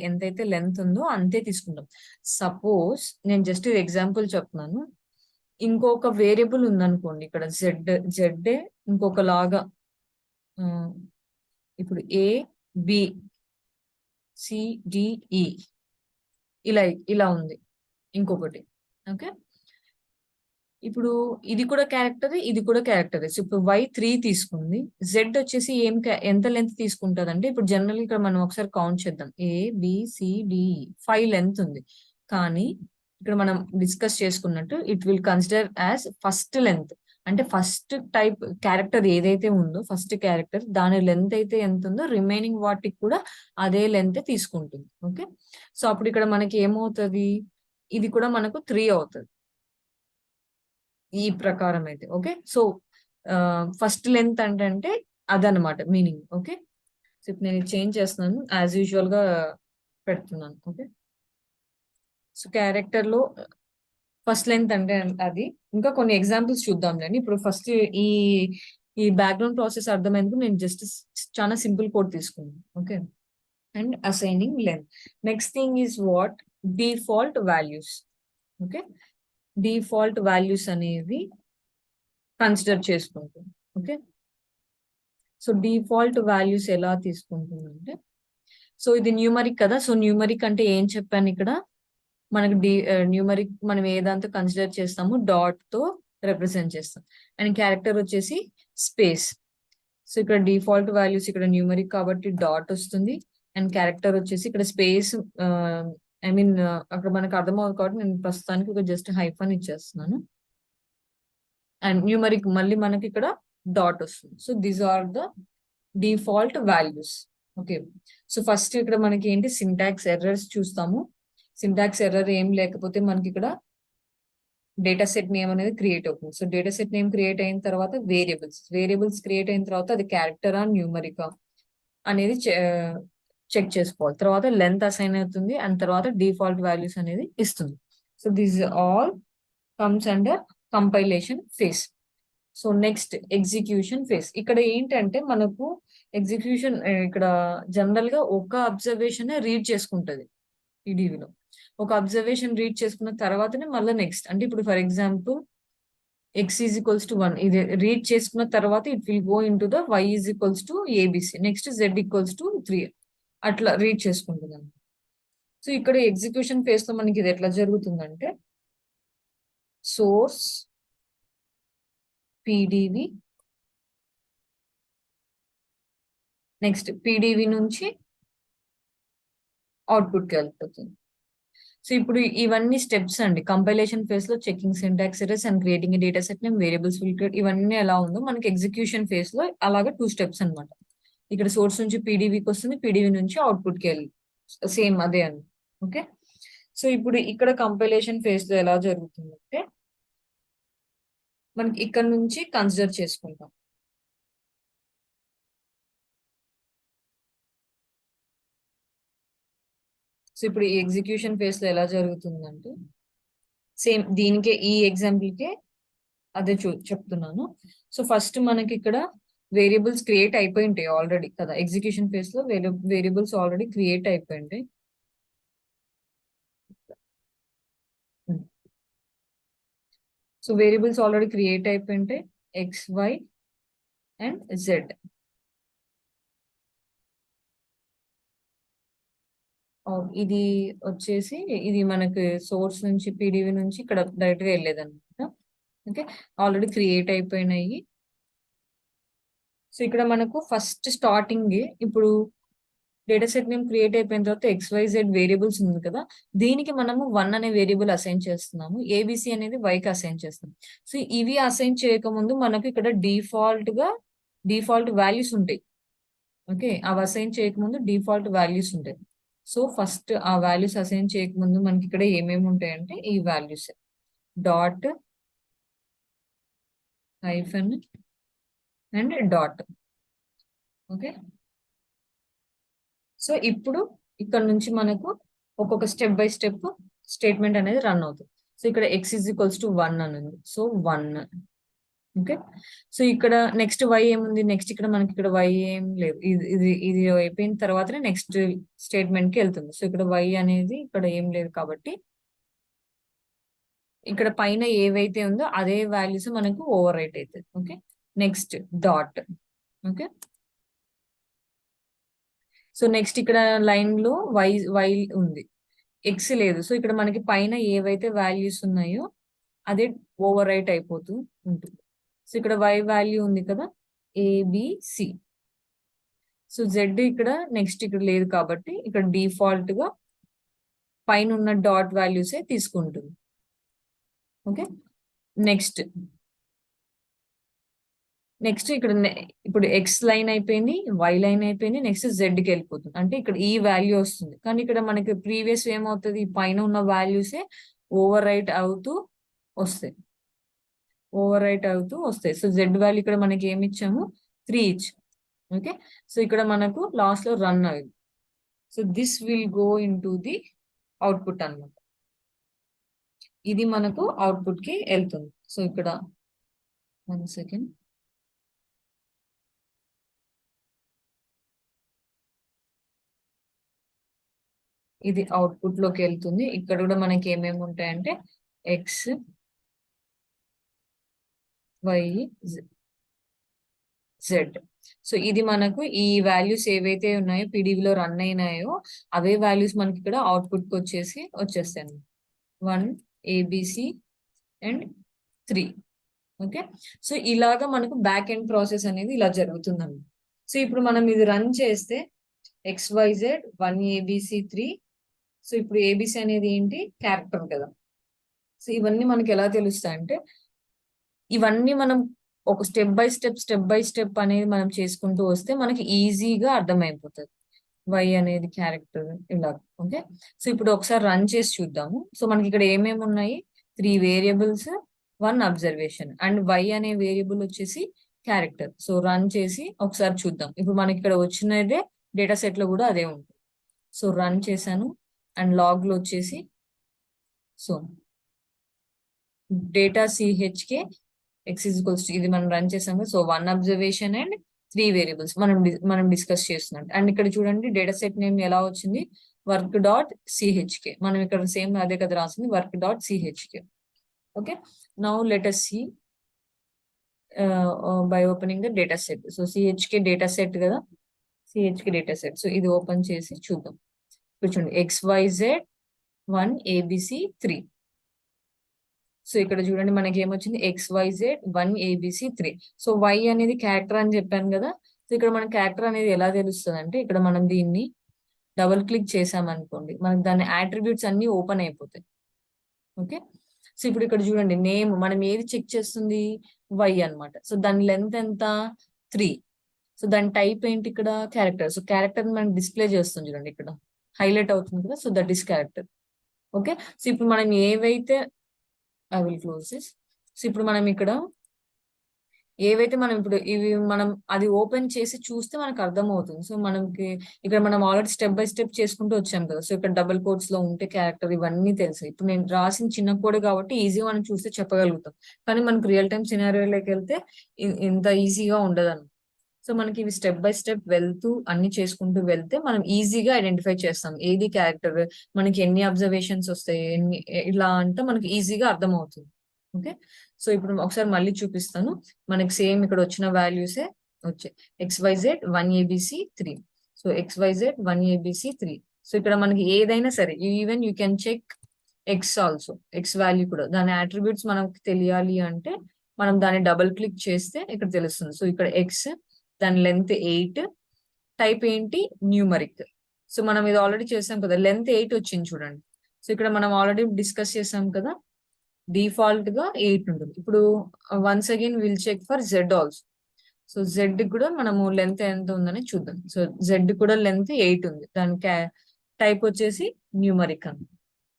ఎంతైతే లెంత్ ఉందో అంతే తీసుకుంటాం. సపోజ్ నేను జస్ట్ ఎగ్జాంపుల్ చెప్తున్నాను, ఇంకొక వేరియబుల్ ఉందనుకోండి, ఇక్కడ జెడ్ ఇంకొక లాగా, ఇప్పుడు ABCDE ఇలా ఉంది ఇంకొకటి. ఓకే, ఇప్పుడు ఇది కూడా క్యారెక్టర్, ఇది కూడా క్యారెక్టర్. ఇప్పుడు వై 3 తీసుకుంది, జెడ్ వచ్చేసి ఎంత లెంత్ తీసుకుంటుంది అంటే, ఇప్పుడు జనరల్ ఇక్కడ మనం ఒకసారి కౌంట్ చేద్దాం, ABCDE 5 లెంత్ ఉంది. కానీ ఇక్కడ మనం డిస్కస్ చేసుకున్నట్టు it will consider as first length. అంటే ఫస్ట్ టైప్ క్యారెక్టర్ ఏదైతే ఉందో, ఫస్ట్ క్యారెక్టర్ దాని లెంత్ అయితే ఎంత ఉందో రిమైనింగ్ వాటికి కూడా అదే లెంత్ తీసుకుంటుంది. ఓకే, సో అప్పుడు ఇక్కడ మనకి ఏమవుతుంది, ఇది కూడా మనకు 3 అవుతుంది ఈ ప్రకారం అయితే. ఓకే, సో ఫస్ట్ లెంత్ అంటే అదనమాట మీనింగ్. ఓకే, సో ఇప్పుడు నేను చేంజ్ చేస్తున్నాను, యాజ్ యూజువల్ గా పెడుతున్నాను. ఓకే, సో క్యారెక్టర్ లో ఫస్ట్ లెంత్ అంటే అది. ఇంకా కొన్ని ఎగ్జాంపుల్స్ చూద్దాంలేండి. ఇప్పుడు ఫస్ట్ ఈ ఈ బ్యాక్గ్రౌండ్ ప్రాసెస్ అర్థమైందుకు నేను జస్ట్ చాలా సింపుల్ కోడ్ తీసుకున్నాను. Okay, and assigning length. Next thing is what, default values. Okay, default values అనేవి కన్సిడర్ చేసుకుంటాం. ఓకే, సో డిఫాల్ట్ వాల్యూస్ ఎలా తీసుకుంటుందంటే, సో ఇది న్యూమరిక్ కదా. సో న్యూమరిక్ అంటే ఏం చెప్పాను ఇక్కడ, మనకి న్యూమరిక్ మనం ఏదంతా కన్సిడర్ చేస్తామో డాట్ తో రిప్రజెంట్ చేస్తాం. అండ్ క్యారెక్టర్ వచ్చేసి స్పేస్. సో ఇక్కడ డిఫాల్ట్ వాల్యూస్ ఇక్కడ న్యూమరిక్ కాబట్టి డాట్ వస్తుంది. అండ్ క్యారెక్టర్ వచ్చేసి ఇక్కడ స్పేస్ ఐ మీన్ అక్కడ మనకు అర్థమవుతుంది కాబట్టి నేను ప్రస్తుతానికి ఒక జస్ట్ హైఫన్ ఇచ్చేస్తున్నాను. అండ్ న్యూమరిక్ మళ్ళీ మనకి ఇక్కడ డాట్ వస్తుంది. So these are the default values. Okay, so first ఇక్కడ మనకి ఏంటి సింటాక్స్ ఎర్రర్స్ చూస్తాము. సింటాక్స్ ఎర్రర్ ఏం లేకపోతే మనకి ఇక్కడ డేటా సెట్ నేమ్ అనేది క్రియేట్ అవుతుంది. So data set name create అయిన తర్వాత వేరియబుల్స్ క్రియేట్ అయిన తర్వాత అది క్యారెక్టరా న్యూమరికా అనేది చెక్ చేసుకోవాలి. తర్వాత లెంత్ అసైన్ అవుతుంది అండ్ తర్వాత డిఫాల్ట్ వాల్యూస్ అనేది ఇస్తుంది. So this all comes under compilation phase. So next execution phase. ఇక్కడ ఏంటంటే మనకు ఎగ్జిక్యూషన్ ఇక్కడ జనరల్ గా ఒక అబ్జర్వేషన్ రీడ్ చేసుకుంటది PDVలో. ఒక అబ్జర్వేషన్ రీడ్ చేసుకున్న తర్వాతనే మళ్ళీ నెక్స్ట్, అంటే ఇప్పుడు for example x is equals to 1 ఇది రీడ్ చేసుకున్న తర్వాత it will go in to the y is equals to ABC, next z equals to 3 అట్లా రీడ్ చేసుకుంటుంది. సో ఇక్కడ ఎగ్జిక్యూషన్ ఫేజ్ లో మనకి ఇది ఎట్లా జరుగుతుందంటే సోర్స్ PDV, నెక్స్ట్ PDV నుంచి అవుట్పుట్ కి వెళ్ళిపోతుంది. సో ఇప్పుడు ఇవన్నీ స్టెప్స్ అండి కంపైలేషన్ ఫేజ్ లో checking syntax errors and creating data set name variables will create, ఇవన్నీ ఎలా ఉందో మనకి ఎగ్జిక్యూషన్ ఫేజ్ లో అలాగా 2 స్టెప్స్ అనమాట. ఇక్కడ సోర్స్ నుంచి PDVకి వస్తుంది, PDV నుంచి అవుట్పుట్ కి వెళ్ళి సేమ్ అదే అండి. ఓకే, సో ఇప్పుడు ఇక్కడ కంపైలేషన్ ఫేజ్ లో ఎలా జరుగుతుందంటే మనకి ఇక్కడ నుంచి కన్సిడర్ చేసుకుంటాం. సో ఇప్పుడు ఈ ఎగ్జిక్యూషన్ ఫేజ్ లో ఎలా జరుగుతుందంటే సేమ్ దీనికే ఈ ఎగ్జాంపుల్ కే అదే చెప్తున్నాను. సో ఫస్ట్ మనకి ఇక్కడ వేరియబుల్స్ క్రియేట్ అయిపోయి ఉంటాయి ఆల్రెడీ కదా, ఎగ్జిక్యూషన్ ఫేజ్ లో వేరియబుల్స్ ఆల్రెడీ క్రియేట్ అయిపోయి ఉంటాయి. సో వేరియబుల్స్ ఆల్రెడీ క్రియేట్ అయిపోయి ఉంటాయి XY అండ్ Z. ఇది వచ్చేసి ఇది మనకి సోర్స్ నుంచి PDV నుంచి ఇక్కడ డైరెక్ట్ గా వెళ్ళేదన్నమాట. ఓకే, ఆల్రెడీ క్రియేట్ అయిపోయినాయి. సో ఇక్కడ మనకు ఫస్ట్ స్టార్టింగ్ ఇప్పుడు డేటా సెట్ నేమ్ క్రియేట్ అయిపోయిన తర్వాత XYZ వేరియబుల్స్ ఉంది కదా, దీనికి మనము 1 అనే వేరియబుల్ అసైన్ చేస్తున్నాము, ABC అనేది Y కి అసైన్ చేస్తాం. సో ఇవి అసైన్ చేయకముందు మనకు ఇక్కడ డిఫాల్ట్ వాల్యూస్ ఉంటాయి. ఓకే, అవి అసైన్ చేయకముందు డిఫాల్ట్ వాల్యూస్ ఉంటాయి. సో ఫస్ట్ ఆ వాల్యూస్ అసైన్ చేయకముందు మనకి ఇక్కడ ఏమేమి ఉంటాయంటే ఈ values dot hyphen and dot. Okay, so ఇప్పుడు ఇక్కడ నుంచి మనకు ఒక్కొక్క స్టెప్ బై స్టెప్ స్టేట్మెంట్ అనేది రన్ అవుతుంది. సో ఇక్కడ x ఈజ్ ఈక్వల్స్ టు 1 అని ఉంది, సో 1. ఓకే, సో ఇక్కడ నెక్స్ట్ y ఏముంది, నెక్స్ట్ ఇక్కడ మనకి ఇక్కడ y ఏం లేదు, ఇది అయిపోయిన తర్వాతనే నెక్స్ట్ స్టేట్మెంట్ కి వెళ్తుంది. సో ఇక్కడ y అనేది ఇక్కడ ఏం లేదు కాబట్టి ఇక్కడ పైన ఏవైతే ఉందో అదే వాల్యూస్ మనకు ఓవర్ రైట్ అవుతుంది. Okay, next dot. Okay, so next ఇక్కడ లైన్ లో y ఉంది, x లేదు. సో ఇక్కడ మనకి పైన ఏవైతే వాల్యూస్ ఉన్నాయో అదే ఓవర్ రైట్ అయిపోతూ ఉంటుంది. సో ఇక్కడ y వాల్యూ ఉంది కదా ABC. సో Z ఇక్కడ నెక్స్ట్ ఇక్కడ లేదు కాబట్టి ఇక్కడ డిఫాల్ట్ గా పైన ఉన్న డాట్ వాల్యూసే తీసుకుంటుంది. ఓకే, నెక్స్ట్ ఇక్కడ ఇప్పుడు X లైన్ అయిపోయింది, Y లైన్ అయిపోయింది, నెక్స్ట్ Z కి వెళ్ళిపోతుంది. అంటే ఇక్కడ ఈ వాల్యూ వస్తుంది, కానీ ఇక్కడ మనకి ప్రీవియస్ ఏమవుతుంది, ఈ పైన ఉన్న వాల్యూసే ఓవర్ రైట్ అవుతూ వస్తాయి. సో Z వాల్యూ ఇక్కడ మనకి ఏమి ఇచ్చాము 3 ఇచ్చాము. ఓకే, సో ఇక్కడ మనకు లాస్ట్ లో రన్ అయింది. So this will go in to the output అనమాట. ఇది మనకు అవుట్పుట్ కి వెళ్తుంది. సో ఇక్కడ 1 సెకండ్, ఇది అవుట్పుట్ లోకి వెళ్తుంది. ఇక్కడ కూడా మనకి ఏమేమి ఉంటాయంటే X Y Z. సో ఇది మనకు ఈ వాల్యూస్ ఏవైతే ఉన్నాయో PDVలో రన్ అయినాయో అవే వాల్యూస్ మనకి ఇక్కడ అవుట్పుట్ కి వచ్చేస్తాయి 1 ABC అండ్ 3. ఓకే, సో ఇలాగా మనకు బ్యాక్ ఎండ్ ప్రాసెస్ అనేది ఇలా జరుగుతుందండి. సో ఇప్పుడు మనం ఇది రన్ చేస్తే XYZ 1 ABC 3 సో ఇప్పుడు ఏబిసి అనేది ఏంటి, క్యారెక్టర్ కదా. సో ఇవన్నీ మనకి ఎలా తెలుస్తాయి అంటే, ఇవన్నీ మనం ఒక స్టెప్ బై స్టెప్ అనేది మనం చేసుకుంటూ వస్తే మనకి ఈజీగా అర్థమైపోతుంది. వై అనేది క్యారెక్టర్ ఇలా. ఓకే, సో ఇప్పుడు ఒకసారి రన్ చేసి చూద్దాము. సో మనకి ఇక్కడ ఏమేమి ఉన్నాయి, 3 వేరియబుల్స్, 1 అబ్జర్వేషన్, అండ్ వై అనే వేరియబుల్ వచ్చేసి క్యారెక్టర్. సో రన్ చేసి ఒకసారి చూద్దాం. ఇప్పుడు మనకి ఇక్కడ వచ్చినదే డేటా సెట్ లో కూడా అదే ఉంటుంది. సో రన్ చేశాను అండ్ లాగ్ లో వచ్చేసి, సో డేటా సిహెచ్కే ఎక్స్ ఈక్వల్స్ ఇది మనం రన్ చేసాము. సో 1 అబ్జర్వేషన్ అండ్ 3 వేరియబుల్స్ మనం డిస్కస్ చేస్తున్నాం. అండ్ ఇక్కడ చూడండి డేటా సెట్ నేమ్ ఎలా వచ్చింది, వర్క్ డాట్ సిహెచ్కే. మనం ఇక్కడ సేమ్ అదే కదా రాసింది, work dot సిహెచ్కే. Okay, now let us see by opening the data set. So సిహెచ్కే data set కదా, సిహెచ్కే డేటా సెట్. సో ఇది ఓపెన్ చేసి చూద్దాం. చూడండి XYZ 1 ABC 3. సో ఇక్కడ చూడండి మనకి ఏమొచ్చింది, XYZ 1 ABC 3. సో Y అనేది క్యారెక్టర్ అని చెప్పాను కదా. సో ఇక్కడ మన క్యారెక్టర్ అనేది ఎలా తెలుస్తుంది అంటే, ఇక్కడ మనం దీన్ని డబుల్ క్లిక్ చేసామనుకోండి, మనకి దాని అట్రిబ్యూట్స్ అన్ని ఓపెన్ అయిపోతాయి. ఓకే, సో ఇప్పుడు ఇక్కడ చూడండి నేమ్ మనం ఏది చెక్ చేస్తుంది, Y అన్నమాట. సో దాని లెంత్ ఎంత, 3. సో దాని టైప్ ఏంటి ఇక్కడ, క్యారెక్టర్. సో క్యారెక్టర్ మనం డిస్ప్లే చేస్తుంది చూడండి, ఇక్కడ హైలైట్ అవుతుంది కదా. So that is character. Okay, so ఇప్పుడు మనం ఏవైతే, I will close this. So ఇప్పుడు మనం ఇక్కడ ఏవైతే మనం ఇప్పుడు ఇవి మనం అది ఓపెన్ చేసి చూస్తే మనకు అర్థమవుతుంది. సో మనకి ఇక్కడ మనం ఆల్రెడీ స్టెప్ బై స్టెప్ చేసుకుంటూ వచ్చాం కదా. సో ఇక్కడ డబుల్ కోట్స్ లో ఉంటే క్యారెక్టర్ ఇవన్నీ తెలుసు. ఇప్పుడు నేను రాసిన చిన్న కోడ్ కాబట్టి ఈజీగా మనం చూస్తే చెప్పగలుగుతాం. కానీ మనకు రియల్ టైమ్ సినారియోలోకి వెళ్తే ఇంత ఈజీగా ఉండదు. సో మనకి ఇవి స్టెప్ బై స్టెప్ వెళ్తూ అన్ని చేసుకుంటూ వెళ్తే మనం ఈజీగా ఐడెంటిఫై చేస్తాం ఏది క్యారెక్టర్, మనకి ఎన్ని అబ్జర్వేషన్స్ వస్తాయి, ఎన్ని ఇలా అంటే మనకి ఈజీగా అర్థమవుతుంది. ఓకే, సో ఇప్పుడు ఒకసారి మళ్ళీ చూపిస్తాను. మనకి సేమ్ ఇక్కడ వచ్చిన వాల్యూసే వచ్చాయి, XYZ 1 ABC 3. So XYZ 1 ABC 3. So ఇక్కడ మనకి ఏదైనా సరే, even you can check X also, X value కూడా, దాని అట్రిబ్యూట్స్ మనకు తెలియాలి అంటే మనం దాన్ని డబుల్ క్లిక్ చేస్తే ఇక్కడ తెలుస్తుంది. సో ఇక్కడ ఎక్స్, దాని లెంత్ 8, టైప్ ఏంటి, న్యూమరిక్. సో మనం ఇది ఆల్రెడీ చేసాం కదా, లెంత్ 8 వచ్చింది చూడండి. సో ఇక్కడ మనం ఆల్రెడీ డిస్కస్ చేసాం కదా, డిఫాల్ట్ గా 8 ఉంటుంది. ఇప్పుడు once again will check for Z also. So Z కూడా మనము లెంత్ ఎంత ఉందని చూద్దాం. సో జెడ్ కూడా లెంత్ 8 ఉంది, దాని టైప్ వచ్చేసి న్యూమరిక్ అని.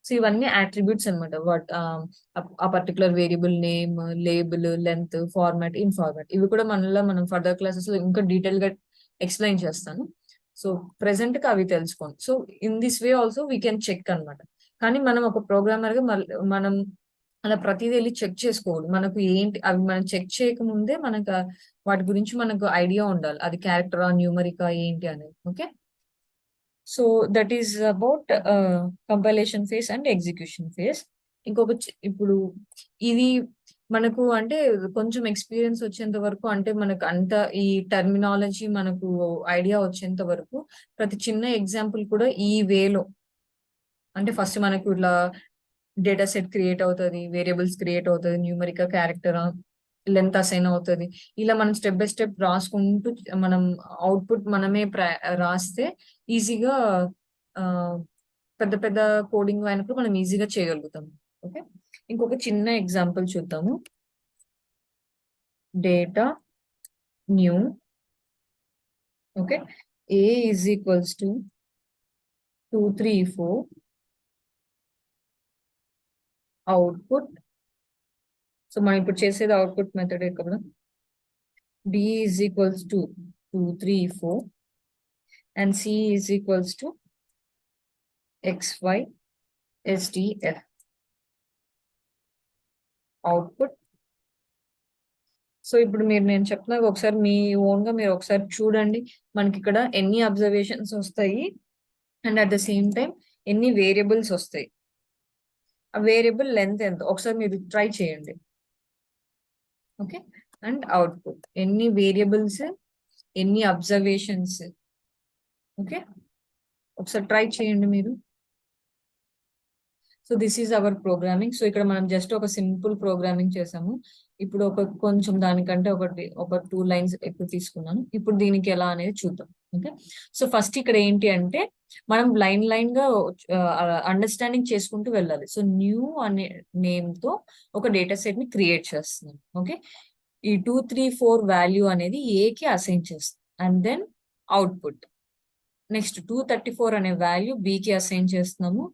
సో ఇవన్నీ అట్రిబ్యూట్స్ అనమాట. వాట్ ఆ particular variable name, label, length, format, informat, ఇవి కూడా మనం ఫర్దర్ క్లాసెస్ లో ఇంకా డీటెయిల్ గా ఎక్స్ప్లెయిన్ చేస్తాను. సో ప్రెసెంట్ గా అవి తెలుసుకోండి. So in this way also we can check అనమాట. కానీ మనం ఒక ప్రోగ్రామర్ గా మనం అలా ప్రతిదీ వెళ్ళి చెక్ చేసుకోవద్దు. మనకు ఏంటి అవి మనం చెక్ చేయకముందే మనకు వాటి గురించి మనకు ఐడియా ఉండాలి, అది క్యారెక్టరా, న్యూమరికా ఏంటి అనేది. Okay, so that is about compilation phase and execution phase. ఇప్పుడు ఇది మనకు అంటే కొంచెం ఎక్స్పీరియన్స్ వచ్చేంత వరకు, అంటే మనకు అంత ఈ టర్మినాలజీ మనకు ఐడియా వచ్చేంత వరకు ప్రతి చిన్న ఎగ్జాంపుల్ కూడా ఈ వేలో, అంటే ఫస్ట్ మనకు ఇట్లా డేటా సెట్ క్రియేట్ అవుతుంది, వేరియబుల్స్ క్రియేట్ అవుతుంది, న్యూమరికా, క్యారెక్టరా, లెంత్ అసైన్ అవుతుంది. ఇలా మనం స్టెప్ బై స్టెప్ రాసుకుంటూ మనం అవుట్పుట్ మనమే రాస్తే ఈజీగా పెద్ద పెద్ద కోడింగ్ అయినప్పుడు మనం ఈజీగా చేయగలుగుతాం. ఓకే, ఇంకొక చిన్న ఎగ్జాంపుల్ చూద్దాము. Data new, okay, A is equals to 2 3 4 output. So మనం ఇప్పుడు చేసేది అవుట్పుట్ మెథడ్ కదా. B is equals to 2 3 4 and C is equals to XY SDF. Output. So ఇప్పుడు నేను చెప్తున్నా ఒకసారి మీ ఓన్ గా మీరు ఒకసారి చూడండి, మనకి ఇక్కడ ఎన్ని అబ్జర్వేషన్స్ వస్తాయి and at the same time ఎన్ని వేరియబుల్స్ వస్తాయి, ఆ వేరియబుల్ లెంత్ ఎంత, ఒకసారి మీరు ట్రై చేయండి. ఓకే, అండ్ అవుట్పుట్ ఎన్ని వేరియబుల్స్, ఎన్ని అబ్జర్వేషన్స్. ఓకే, ఒకసారి ట్రై చేయండి మీరు. So this is our programming. So ఇక్కడ మనం జస్ట్ ఒక సింపుల్ ప్రోగ్రామింగ్ చేసాము. ఇప్పుడు కొంచెం దానికంటే ఒక 2 లైన్స్ ఎక్కువ తీసుకున్నాను. ఇప్పుడు దీనికి ఎలా అనేది చూద్దాం. ఓకే. సో ఫస్ట్ ఇక్కడ ఏంటి అంటే మనం లైన్ గా అండర్స్టాండింగ్ చేసుకుంటూ వెళ్ళాలి. సో న్యూ అనే నేమ్ తో ఒక డేటా సెట్ ని క్రియేట్ చేస్తున్నాం. ఓకే. ఈ 2, 3, 4 వాల్యూ అనేది ఏ కి అసైన్ చేస్తాం. And then output. నెక్స్ట్ 234 అనే వాల్యూ బి కి అసైన్ చేస్తున్నాము.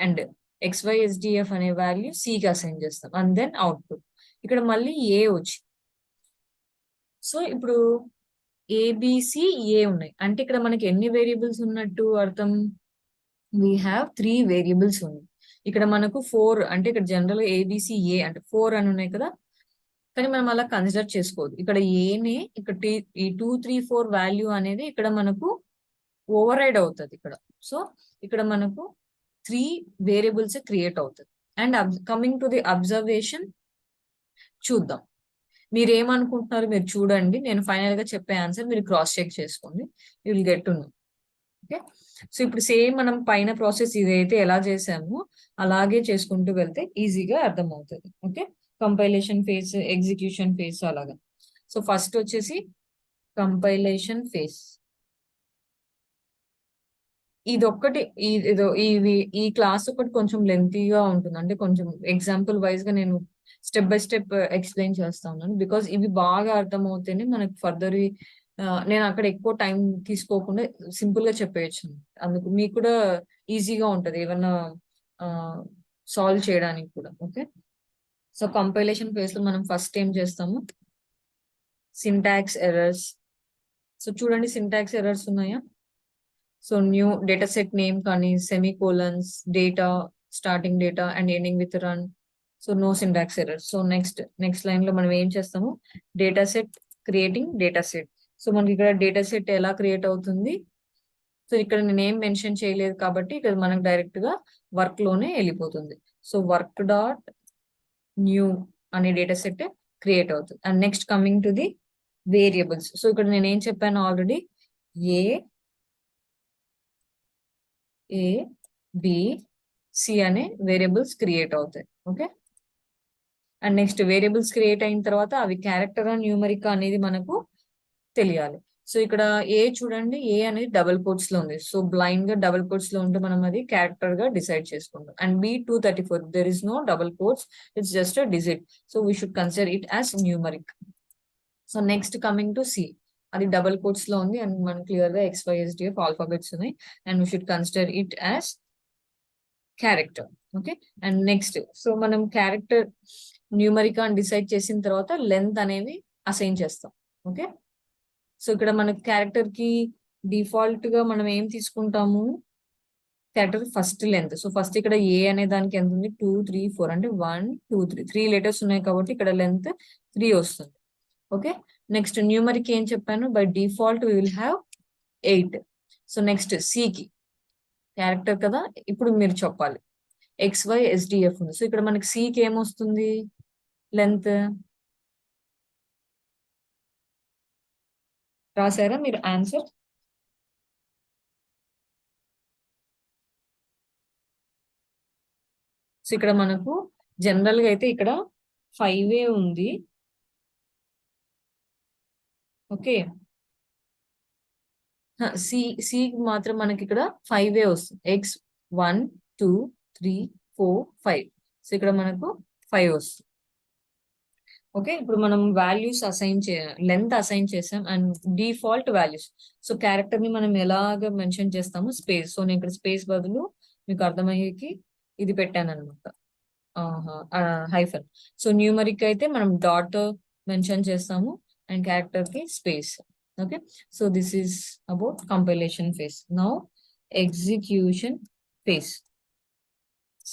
అండ్ XYSDF అనే వాల్యూ సి కి అసైన్ చేస్తాం. And then output. ఇక్కడ మళ్ళీ ఏ వచ్చి. సో ఇప్పుడు ఏబిసి ఏ ఉన్నాయి. అంటే ఇక్కడ మనకి ఎన్ని వేరియబుల్స్ ఉన్నట్టు అర్థం? వీ హ్యావ్ 3 వేరియబుల్స్ ఉన్నాయి. ఇక్కడ మనకు 4 అంటే ఇక్కడ జనరల్ ఏబిసి ఏ అంటే 4 అని ఉన్నాయి కదా. కానీ మనం అలా కన్సిడర్ చేసుకోవద్దు. ఇక్కడ ఏనే ఇక్కడ ఈ 2, 3, 4 వాల్యూ అనేది ఇక్కడ మనకు ఓవర్ రైడ్ అవుతుంది ఇక్కడ. సో ఇక్కడ మనకు 3 వేరియబుల్స్ క్రియేట్ అవుతుంది. And coming to the observation చూద్దాం. మీరు ఏమనుకుంటున్నారు మీరు చూడండి. నేను ఫైనల్ గా చెప్పే ఆన్సర్ మీరు క్రాస్ చెక్ చేసుకోండి. You will get to know. Okay. So ఇప్పుడు సేమ్ మనం పైన ప్రాసెస్ ఇదైతే ఎలా చేసామో అలాగే చేసుకుంటూ వెళ్తే ఈజీగా అర్థమవుతుంది. Okay. Compilation phase, execution phase అలాగా. సో ఫస్ట్ వచ్చేసి కంపైలేషన్ ఫేజ్. ఇది ఒక్కటి ఈ క్లాస్ ఒకటి కొంచెం లెంతీగా ఉంటుంది. అంటే కొంచెం ఎగ్జాంపుల్ వైజ్ గా నేను స్టెప్ బై స్టెప్ ఎక్స్ప్లెయిన్ చేస్తా ఉన్నాను. బికాస్ ఇవి బాగా అర్థమవుతేనే మనకు ఫర్దర్ నేను అక్కడ ఎక్కువ టైం తీసుకోకుండా సింపుల్ గా చెప్పేయచ్చు. అందుకు మీకు కూడా ఈజీగా ఉంటది ఏమన్నా సాల్వ్ చేయడానికి కూడా. ఓకే. సో కంపైలేషన్ ఫేజ్ లో మనం ఫస్ట్ ఏం చేస్తాము, సింటాక్స్ ఎర్రర్స్. సో చూడండి సింటాక్స్ ఎర్రర్స్ ఉన్నాయా? So new data set name కానీ semicolons, data, starting data and ending with run. So no syntax error. So next line లో మనం ఏం చేస్తాము, data set creating data set. So మనకి ఇక్కడ data set ఎలా క్రియేట్ అవుతుంది? సో ఇక్కడ నేను ఏం మెన్షన్ చేయలేదు కాబట్టి ఇక్కడ మనకు డైరెక్ట్ గా వర్క్ లోనే వెళ్ళిపోతుంది. సో వర్క్ డాట్ న్యూ అనే డేటా సెట్ క్రియేట్ అవుతుంది. And next coming to the variables. So ఇక్కడ నేను ఏం చెప్పాను already, A A B C అనే వేరియబుల్స్ క్రియేట్ అవుతాయి. Okay. And next variables create అయిన తర్వాత అవి క్యారెక్టర్ న్యూమరిక్ అనేది మనకు తెలియాలి. సో ఇక్కడ ఏ చూడండి, ఏ అనేది డబుల్ కోట్స్ లో ఉంది. సో బ్లైండ్ గా డబుల్ కోట్స్ లో ఉంటే మనం అది క్యారెక్టర్ గా డిసైడ్ చేసుకుంటాం. And B 234 there is no double quotes, it's just a digit. So we should consider it as numeric. So next coming to C, అది డబుల్ కోట్స్ లో ఉంది అండ్ మనకి క్లియర్ గా XYSDF ఆల్ఫాబెట్స్ ఉన్నాయి. And we should consider it as character. Okay. And next so మనం character numeric అని decide చేసిన తర్వాత లెంత్ అనేవి అసైన్ చేస్తాం. ఓకే. సో ఇక్కడ మనకి క్యారెక్టర్ కి డిఫాల్ట్ గా మనం ఏం తీసుకుంటాము, character first length. So first ఇక్కడ ఏ అనే దానికి ఎంత ఉంది, 2, 3, 4 అంటే 1, 2, 3 లెటర్స్ ఉన్నాయి కాబట్టి ఇక్కడ లెంత్ 3 వస్తుంది. ఓకే. నెక్స్ట్ న్యూమరిక్ ఏం చెప్పాను, by default we will have 8. So next C కి క్యారెక్టర్ కదా, ఇప్పుడు మీరు చెప్పాలి XYSDF ఉంది. సో ఇక్కడ మనకి సి కి ఏమొస్తుంది లెంత్, రాసారా మీరు ఆన్సర్? సో ఇక్కడ మనకు జనరల్ గా అయితే ఇక్కడ 5 ఉంది. ఓకే. సి సి మాత్రం మనకి ఇక్కడ 5 వస్తుంది. X1, 2, 3, 4, 5. సో ఇక్కడ మనకు 5 వస్తుంది. ఓకే. ఇప్పుడు మనం వాల్యూస్ లెంత్ అసైన్ చేసాం and default values. So character ని మనం ఎలాగ మెన్షన్ చేస్తాము, స్పేస్. సో నేను ఇక్కడ స్పేస్ బదులు మీకు అర్థమయ్యేకి ఇది పెట్టాను అనమాట, హైఫన్. సో న్యూమరిక్ అయితే మనం డాట్ మెన్షన్ చేస్తాము అండ్ క్యారెక్టర్ కి space. Okay. So this is about compilation phase. Now execution phase.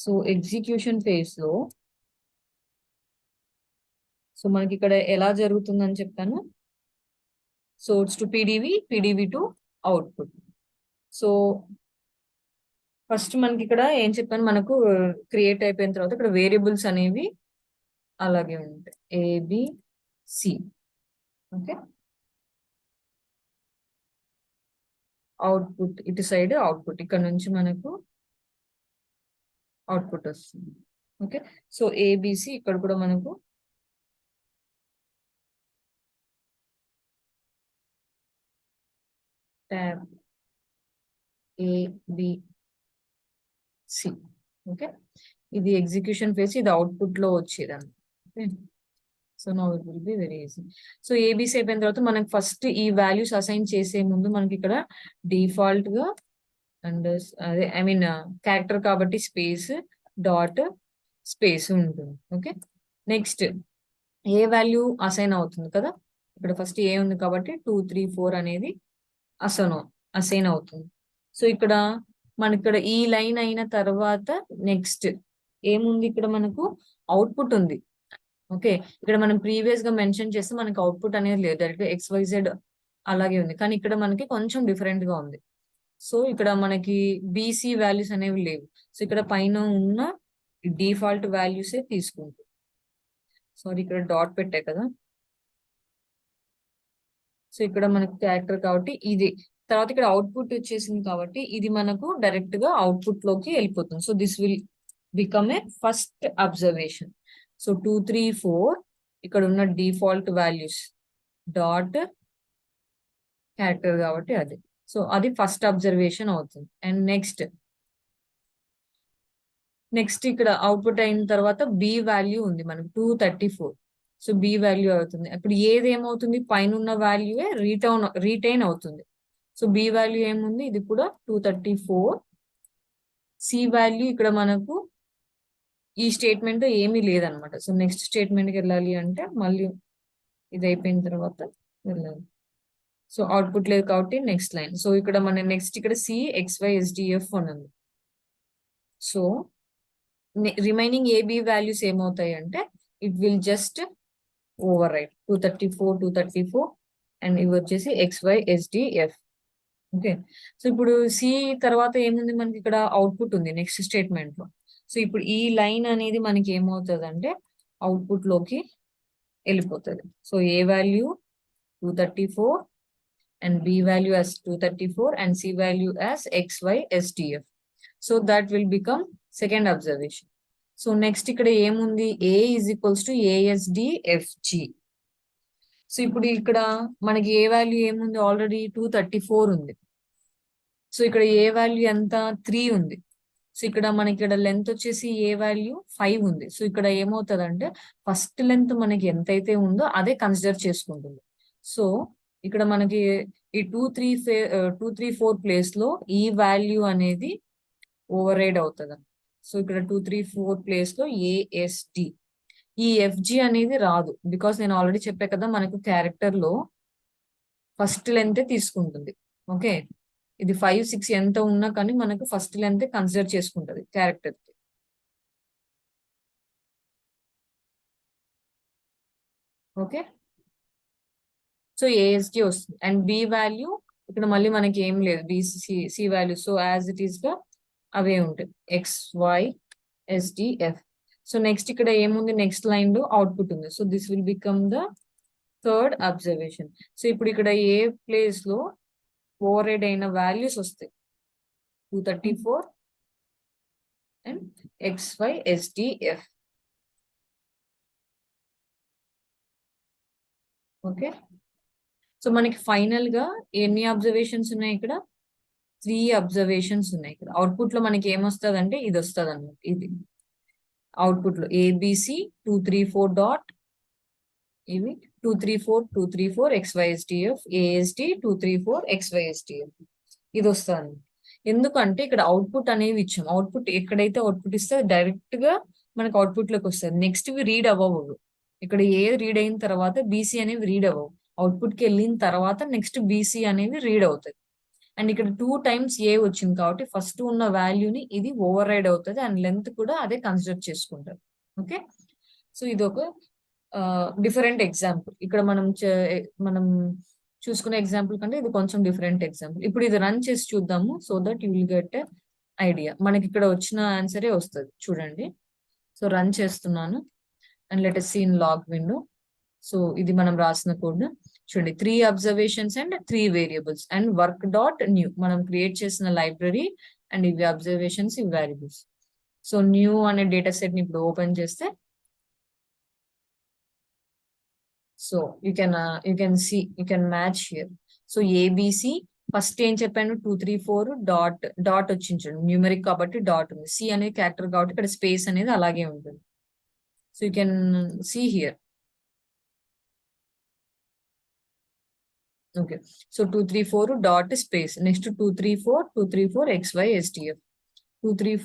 So execution phase లో సో మనకి ఇక్కడ ఎలా జరుగుతుందని చెప్పాను, source to పిడివి to output. So first మనకి ఇక్కడ ఏం చెప్పాను, మనకు క్రియేట్ అయిపోయిన తర్వాత ఇక్కడ వేరియబుల్స్ అనేవి అలాగే ఉంటాయి, ABC. ఓకే. అవుట్పుట్ ఇటు సైడ్ అవుట్పుట్ ఇక్కడ నుంచి మనకు అవుట్పుట్ వస్తుంది. ఓకే, సో ఏబిసి ఇక్కడ కూడా మనకు ట్యాబ్ ఏబిసి. ఓకే, ఇది ఎగ్జిక్యూషన్ ఫేస్, ఇది అవుట్పుట్ లో వచ్చేదాన్ని. Okay, so now it will be very easy. So ABC అయిపోయిన తర్వాత మనకి ఫస్ట్ ఈ వాల్యూస్ అసైన్ చేసే ముందు మనకి ఇక్కడ డిఫాల్ట్ గా అండ్ అదే ఐ మీన్ క్యారెక్టర్ కాబట్టి స్పేస్ డాట్ స్పేస్ ఉంటుంది. ఓకే, నెక్స్ట్ ఏ వాల్యూ అసైన్ అవుతుంది కదా, ఇక్కడ ఫస్ట్ ఏ ఉంది కాబట్టి 2 3 4 అనేది అసైన్ అసైన్ అవుతుంది. సో ఇక్కడ మనకి ఇక్కడ ఈ లైన్ అయిన తర్వాత నెక్స్ట్ ఏముంది, ఇక్కడ మనకు అవుట్పుట్ ఉంది. ఓకే, ఇక్కడ మనం ప్రీవియస్ గా మెన్షన్ చేస్తే మనకి అవుట్పుట్ అనేది లేదు, డైరెక్ట్ XYZ అలాగే ఉంది, కానీ ఇక్కడ మనకి కొంచెం డిఫరెంట్ గా ఉంది. సో ఇక్కడ మనకి బీసీ వాల్యూస్ అనేవి లేవు. సో ఇక్కడ పైన ఉన్న డిఫాల్ట్ వాల్యూసే తీసుకుంటాం. సారీ, ఇక్కడ డాట్ పెట్టే కదా, సో ఇక్కడ మనకు క్యారెక్టర్ కాబట్టి ఇది, తర్వాత ఇక్కడ అవుట్పుట్ వచ్చేసింది కాబట్టి ఇది మనకు డైరెక్ట్ గా అవుట్పుట్ లోకి వెళ్ళిపోతుంది. So this will become a first observation. So 2 3 4 ఇక్కడ ఉన్న డిఫాల్ట్ వాల్యూస్ డాట్ క్యారెక్టర్ కాబట్టి అది, సో అది ఫస్ట్ అబ్జర్వేషన్ అవుతుంది. అండ్ నెక్స్ట్ ఇక్కడ అవుట్పుట్ అయిన తర్వాత బి వాల్యూ ఉంది మనకు 234. సో బి వాల్యూ అవుతుంది. ఇప్పుడు ఏది ఏమవుతుంది, పైన ఉన్న వాల్యూయే రీటైన్ అవుతుంది. సో బి వాల్యూ ఏముంది, ఇది కూడా 234. సి వాల్యూ ఇక్కడ మనకు ఈ స్టేట్మెంట్ ఏమీ లేదనమాట. సో నెక్స్ట్ స్టేట్మెంట్కి వెళ్ళాలి అంటే మళ్ళీ ఇది అయిపోయిన తర్వాత వెళ్ళాలి. సో అవుట్పుట్ లేదు కాబట్టి నెక్స్ట్ లైన్. సో ఇక్కడ మన నెక్స్ట్ ఇక్కడ CXYSDF అని ఉంది. సో రిమైనింగ్ ఏబి వాల్యూస్ ఏమవుతాయి అంటే it will just over right 234 and ఇవి వచ్చేసి XYSDF. ఓకే, సో ఇప్పుడు సి తర్వాత ఏముంది మనకి ఇక్కడ అవుట్పుట్ ఉంది నెక్స్ట్ స్టేట్మెంట్ లో. సో ఇప్పుడు ఈ లైన్ అనేది మనకి ఏమవుతుంది అంటే అవుట్పుట్ లోకి వెళ్ళిపోతుంది. So A value 234 and B value as 234 and C value as XYSDF. So that will become second observation. So next ఇక్కడ ఏముంది, A is equals to ASDFG. So ఇప్పుడు ఇక్కడ మనకి ఏ వాల్యూ ఏముంది, ఆల్రెడీ 234 ఉంది. సో ఇక్కడ ఏ వాల్యూ ఎంత 3 ఉంది. సో ఇక్కడ మనకి ఇక్కడ లెంత్ వచ్చేసి ఏ వాల్యూ 5 ఉంది. సో ఇక్కడ ఏమవుతుంది అంటే ఫస్ట్ లెంత్ మనకి ఎంతైతే ఉందో అదే కన్సిడర్ చేసుకుంటుంది. సో ఇక్కడ మనకి ఈ 2 3 4 ప్లేస్ లో ఈ వాల్యూ అనేది ఓవర్ రైడ్ అవుతుంది. సో ఇక్కడ 2 3 4 ప్లేస్ లో ASD, ఈ FG అనేది రాదు, బికాస్ నేను ఆల్రెడీ చెప్పా కదా మనకు క్యారెక్టర్ లో ఫస్ట్ లెంత్ తీసుకుంటుంది. ఓకే, ఇది 5 6 ఎంత ఉన్నా కానీ మనకు ఫస్ట్ లెంత్ కన్సిడర్ చేసుకుంటది క్యారెక్టర్ కి. ఓకే, సో ASD వస్తుంది. అండ్ బి వాల్యూ ఇక్కడ మళ్ళీ మనకి ఏం లేదు, C value, so as it is గా అవే ఉంటాయి XYSDF. సో నెక్స్ట్ ఇక్కడ ఏముంది, నెక్స్ట్ లైన్ లో అవుట్పుట్ ఉంది. So this will become the third observation. So ఇప్పుడు ఇక్కడ ఏ ప్లేస్ లో ఓవర్ రైడ్ అయిన వాల్యూస్ వస్తాయి 234 అండ్ XYSDF. ఓకే, సో మనకి ఫైనల్ గా ఎన్ని అబ్జర్వేషన్స్ ఉన్నాయి, ఇక్కడ 3 అబ్జర్వేషన్స్ ఉన్నాయి. ఇక్కడ అవుట్పుట్ లో మనకి ఏమొస్తుంది అంటే ఇది వస్తుంది అన్నమాట. ఇది అవుట్పుట్ లో ABC 234 డాట్, ఇవి 234 XYSDF, ASD 234 XYSDF, ఇది వస్తుంది. ఎందుకంటే ఇక్కడ అవుట్పుట్ అనేవి ఇచ్చాం. అవుట్పుట్ ఎక్కడైతే అవుట్పుట్ ఇస్తే డైరెక్ట్ గా మనకి అవుట్పుట్ లోకి వస్తుంది. నెక్స్ట్ ఇవి రీడ్ అవ్వవు. ఇక్కడ ఏ రీడ్ అయిన తర్వాత BC అనేవి రీడ్ అవ్వవు. అవుట్పుట్ కి వెళ్ళిన తర్వాత నెక్స్ట్ BC అనేది రీడ్ అవుతుంది. అండ్ ఇక్కడ 2 times A వచ్చింది కాబట్టి ఫస్ట్ ఉన్న వాల్యూని ఇది ఓవర్ రైడ్ అవుతుంది అండ్ లెంత్ కూడా అదే కన్సిడర్ చేసుకుంటారు. ఓకే, సో ఇది ఒక డిఫరెంట్ ఎగ్జాంపుల్. ఇక్కడ మనం చూసుకునే ఎగ్జాంపుల్ కంటే ఇది కొంచెం డిఫరెంట్ ఎగ్జాంపుల్. ఇప్పుడు ఇది రన్ చేసి చూద్దాము, so that you will get idea. మనకి ఇక్కడ వచ్చిన ఆన్సరే వస్తుంది చూడండి. సో రన్ చేస్తున్నాను and let us see in log window. So ఇది మనం రాసిన కోడ్ చూడండి, 3 observations and 3 variables and work dot new మనం క్రియేట్ చేసిన లైబ్రరీ అండ్ ఇవి అబ్జర్వేషన్స్, ఇవి వేరియబుల్స్. సో న్యూ అనే డేటా సెట్ ని ఇప్పుడు ఓపెన్ చేస్తే so you can match here. So ABC first ఏం చెప్పాను 2 3 4 డాట్ వచ్చింది చూడండి, న్యూమరిక్ కాబట్టి డాట్ ఉంది. సి అనేది క్యారెక్టర్ కాబట్టి ఇక్కడ స్పేస్ అనేది అలాగే ఉంటుంది. So you can see here. Okay, so 2 3 4 dot space, next 2 3 4 XY STF, 2 3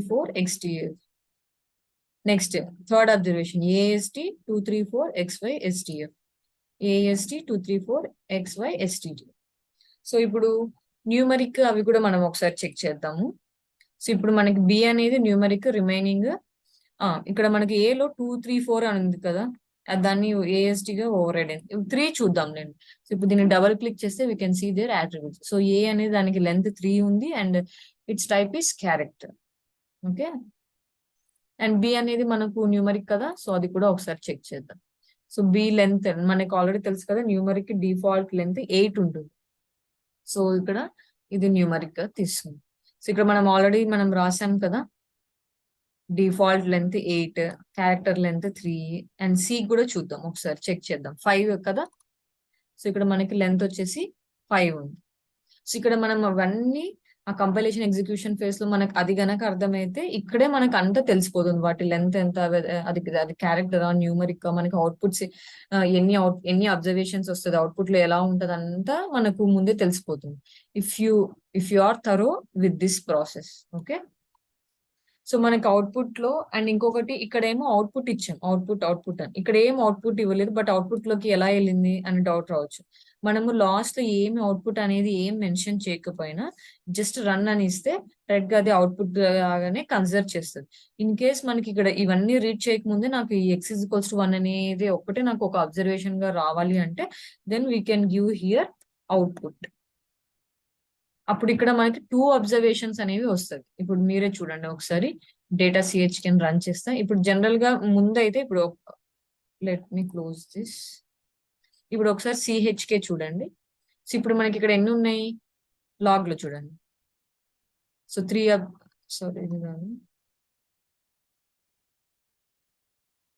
4 XTF. Next third observation AST 2 3 4 XY STF, AST 2 3 4 XY STT. So ఇప్పుడు న్యూమరిక్ అవి కూడా మనం ఒకసారి చెక్ చేద్దాము. సో ఇప్పుడు మనకి బి అనేది న్యూమరిక్ రిమైనింగ్, ఇక్కడ మనకి ఏలో 2 3 4 అని ఉంది కదా, దాన్ని AST గా ఓవర్ రైడ్ అయింది. 3 చూద్దాం నేను. సో ఇప్పుడు దీన్ని డబుల్ క్లిక్ చేస్తే we can see their attributes. So A అనేది దానికి లెంత్ 3 ఉంది and its type is character. Okay, and B అనేది మనకు న్యూమరిక్ కదా, సో అది కూడా ఒకసారి చెక్ చేద్దాం. సో బి లెంత్ మనకు ఆల్రెడీ తెలుసు కదా, న్యూమరిక్ డిఫాల్ట్ లెంత్ 8 ఉంటుంది. సో ఇక్కడ ఇది న్యూమరిక్ గా తీసుకుంది. సో ఇక్కడ మనం రాసాం కదా, default length 8, character length 3 and C కూడా చూద్దాం ఒకసారి చెక్ చేద్దాం. 5 కదా, సో ఇక్కడ మనకి లెంత్ వచ్చేసి 5 ఉంది. సో ఇక్కడ మనం అవన్నీ ఆ కంపైలేషన్ ఎగ్జిక్యూషన్ ఫేజ్ లో మనకు అది గనక అర్థమైతే ఇక్కడే మనకు అంతా తెలిసిపోతుంది, వాటి లెంత్ ఎంత, అది క్యారెక్టర్ న్యూమరిక్, మనకి అవుట్పుట్స్ ఎన్ని అబ్జర్వేషన్స్ వస్తుంది, అవుట్పుట్ లో ఎలా ఉంటది అంతా మనకు ముందే తెలిసిపోతుంది if you are thorough with this process. Okay, so మనకి అవుట్పుట్ లో అండ్ ఇంకొకటి ఇక్కడ ఏమో అవుట్పుట్ ఇచ్చాం, అవుట్పుట్ అని. ఇక్కడ ఏం అవుట్పుట్ ఇవ్వలేదు, బట్ అవుట్పుట్ లోకి ఎలా వెళ్ళింది అని డౌట్ రావచ్చు. మనము లాస్ట్ లో ఏమి అవుట్పుట్ అనేది ఏం మెన్షన్ చేయకపోయినా జస్ట్ రన్ అని ఇస్తే రెడ్ గా అది అవుట్పుట్ లాగానే కన్సిడర్ చేస్తుంది. ఇన్ కేస్ మనకి ఇక్కడ ఇవన్నీ రీడ్ చేయకముందే నాకు ఈ x=1 అనేది ఒక్కటే నాకు ఒక అబ్జర్వేషన్ గా రావాలి అంటే then we can give here output. అప్పుడు ఇక్కడ మనకి 2 అబ్జర్వేషన్స్ అనేవి వస్తాయి. ఇప్పుడు మీరే చూడండి ఒకసారి డేటా సిహెచ్కి రన్ చేస్తా. ఇప్పుడు జనరల్ గా ముందైతే ఇప్పుడు లెట్ మీ క్లోజ్ దిస్. ఇప్పుడు ఒకసారి సిహెచ్కే చూడండి. సో ఇప్పుడు మనకి ఇక్కడ ఎన్ని ఉన్నాయి లాగ్ లో చూడండి. సో 3 సారీ ఇది కాదు,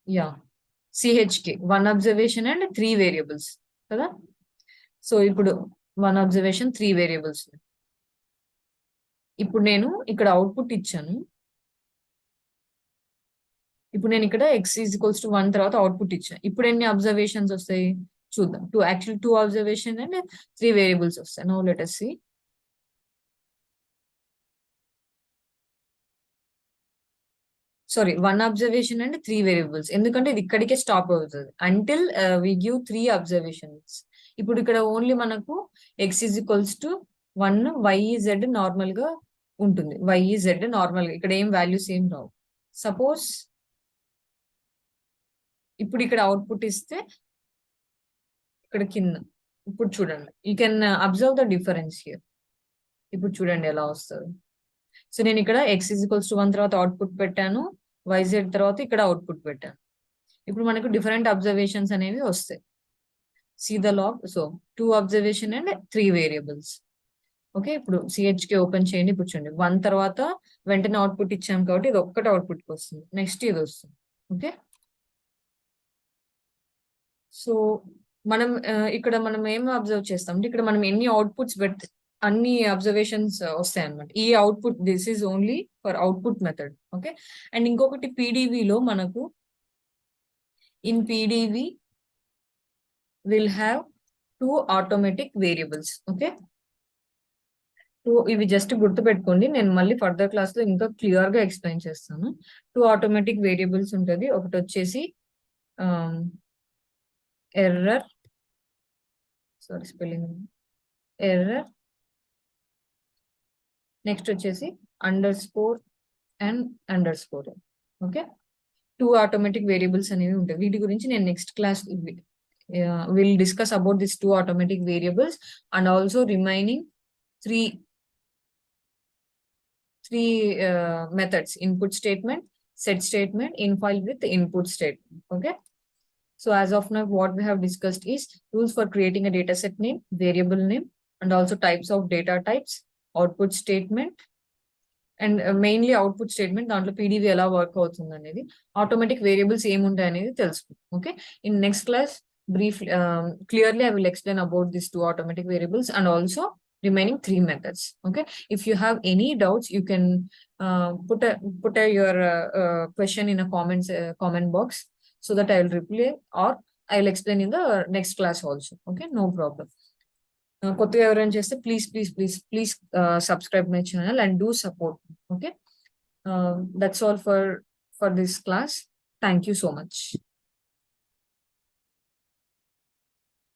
యా సిహెచ్కే 1 అబ్జర్వేషన్ అండ్ 3 వేరియబుల్స్ కదా. సో ఇప్పుడు 1 అబ్జర్వేషన్ 3 వేరియబుల్స్. ఇప్పుడు నేను ఇక్కడ అవుట్పుట్ ఇచ్చాను. ఇప్పుడు నేను ఇక్కడ x=1 తర్వాత అవుట్పుట్ ఇచ్చాను. ఇప్పుడు ఎన్ని అబ్జర్వేషన్స్ వస్తాయి చూద్దాం. యాక్చువల్లీ 2 అబ్జర్వేషన్ అండ్ 3 వేరియబుల్స్ వస్తాయి. Now let us see. Sorry 1 observation and 3 variables, ఎందుకంటే ఇది ఇక్కడికే స్టాప్ అవుతుంది అంటిల్ వి గివ్ 3 అబ్జర్వేషన్స్. ఇప్పుడు ఇక్కడ ఓన్లీ మనకు x=1, y/z నార్మల్ గా ఉంటుంది, y/z నార్మల్ గా, ఇక్కడ ఏం వాల్యూస్ ఏం రావు. సపోజ్ ఇప్పుడు ఇక్కడ అవుట్పుట్ ఇస్తే ఇక్కడ కింద, ఇప్పుడు చూడండి you can observe the difference here. ఇప్పుడు చూడండి ఎలా వస్తుంది. సో నేను ఇక్కడ x=1 తర్వాత అవుట్పుట్ పెట్టాను, YZ తర్వాత ఇక్కడ అవుట్పుట్ పెట్టాను. ఇప్పుడు మనకు డిఫరెంట్ అబ్జర్వేషన్స్ అనేవి వస్తాయి. See the log. So 2 observation and 3 variables. Okay, ఇప్పుడు సిహెచ్కి ఓపెన్ చేయండి. ఇప్పుడు చూడండి 1 తర్వాత వెంటనే అవుట్పుట్ ఇచ్చాం కాబట్టి ఇది ఒక్కటి అవుట్పుట్ వస్తుంది, నెక్స్ట్ ఇది వస్తుంది. ఓకే, సో మనం ఇక్కడ మనం ఏం అబ్జర్వ్ చేస్తాం అంటే ఇక్కడ మనం ఎన్ని అవుట్పుట్స్ పెడితే అన్ని అబ్జర్వేషన్స్ వస్తాయి అనమాట. ఈ output this is only for output method. Okay, and ఇంకొకటి పీడివిలో మనకు in PDV will have 2 automatic variables. Okay, ఇవి జస్ట్ గుర్తు పెట్టుకోండి, నేను మళ్ళీ ఫర్దర్ క్లాస్ లో ఇంకా క్లియర్ గా ఎక్స్ప్లెయిన్ చేస్తాను. 2 ఆటోమేటిక్ వేరియబుల్స్ ఉంటుంది. ఒకటి వచ్చేసి error, sorry spelling, error, next వచ్చేసి _, అండ్ _. ఓకే, 2 ఆటోమేటిక్ వేరియబుల్స్ అనేవి ఉంటాయి. వీటి గురించి నేను next class will discuss about this 2 automatic variables and also remaining 3 methods: input statement, set statement, infile with input statement. Okay, so as of now what we have discussed is rules for creating a dataset name, variable name, and also types of data types, output statement, and mainly output statement దాంట్లో PDV ఎలా work అవుతుంది అనేది, automatic variables ఏముంటాయి అనేది తెలుసుకుందాం. Okay, in next class brief clearly I will explain about these two automatic variables and also remaining three methods. Okay, if you have any doubts you can your question in a comment box so that I will reply, or I will explain in the next class also. Okay, no problem. కొత్తగా ఎవరైనా చేస్తే please subscribe my channel and do support. Okay, that's all for this class. Thank you so much.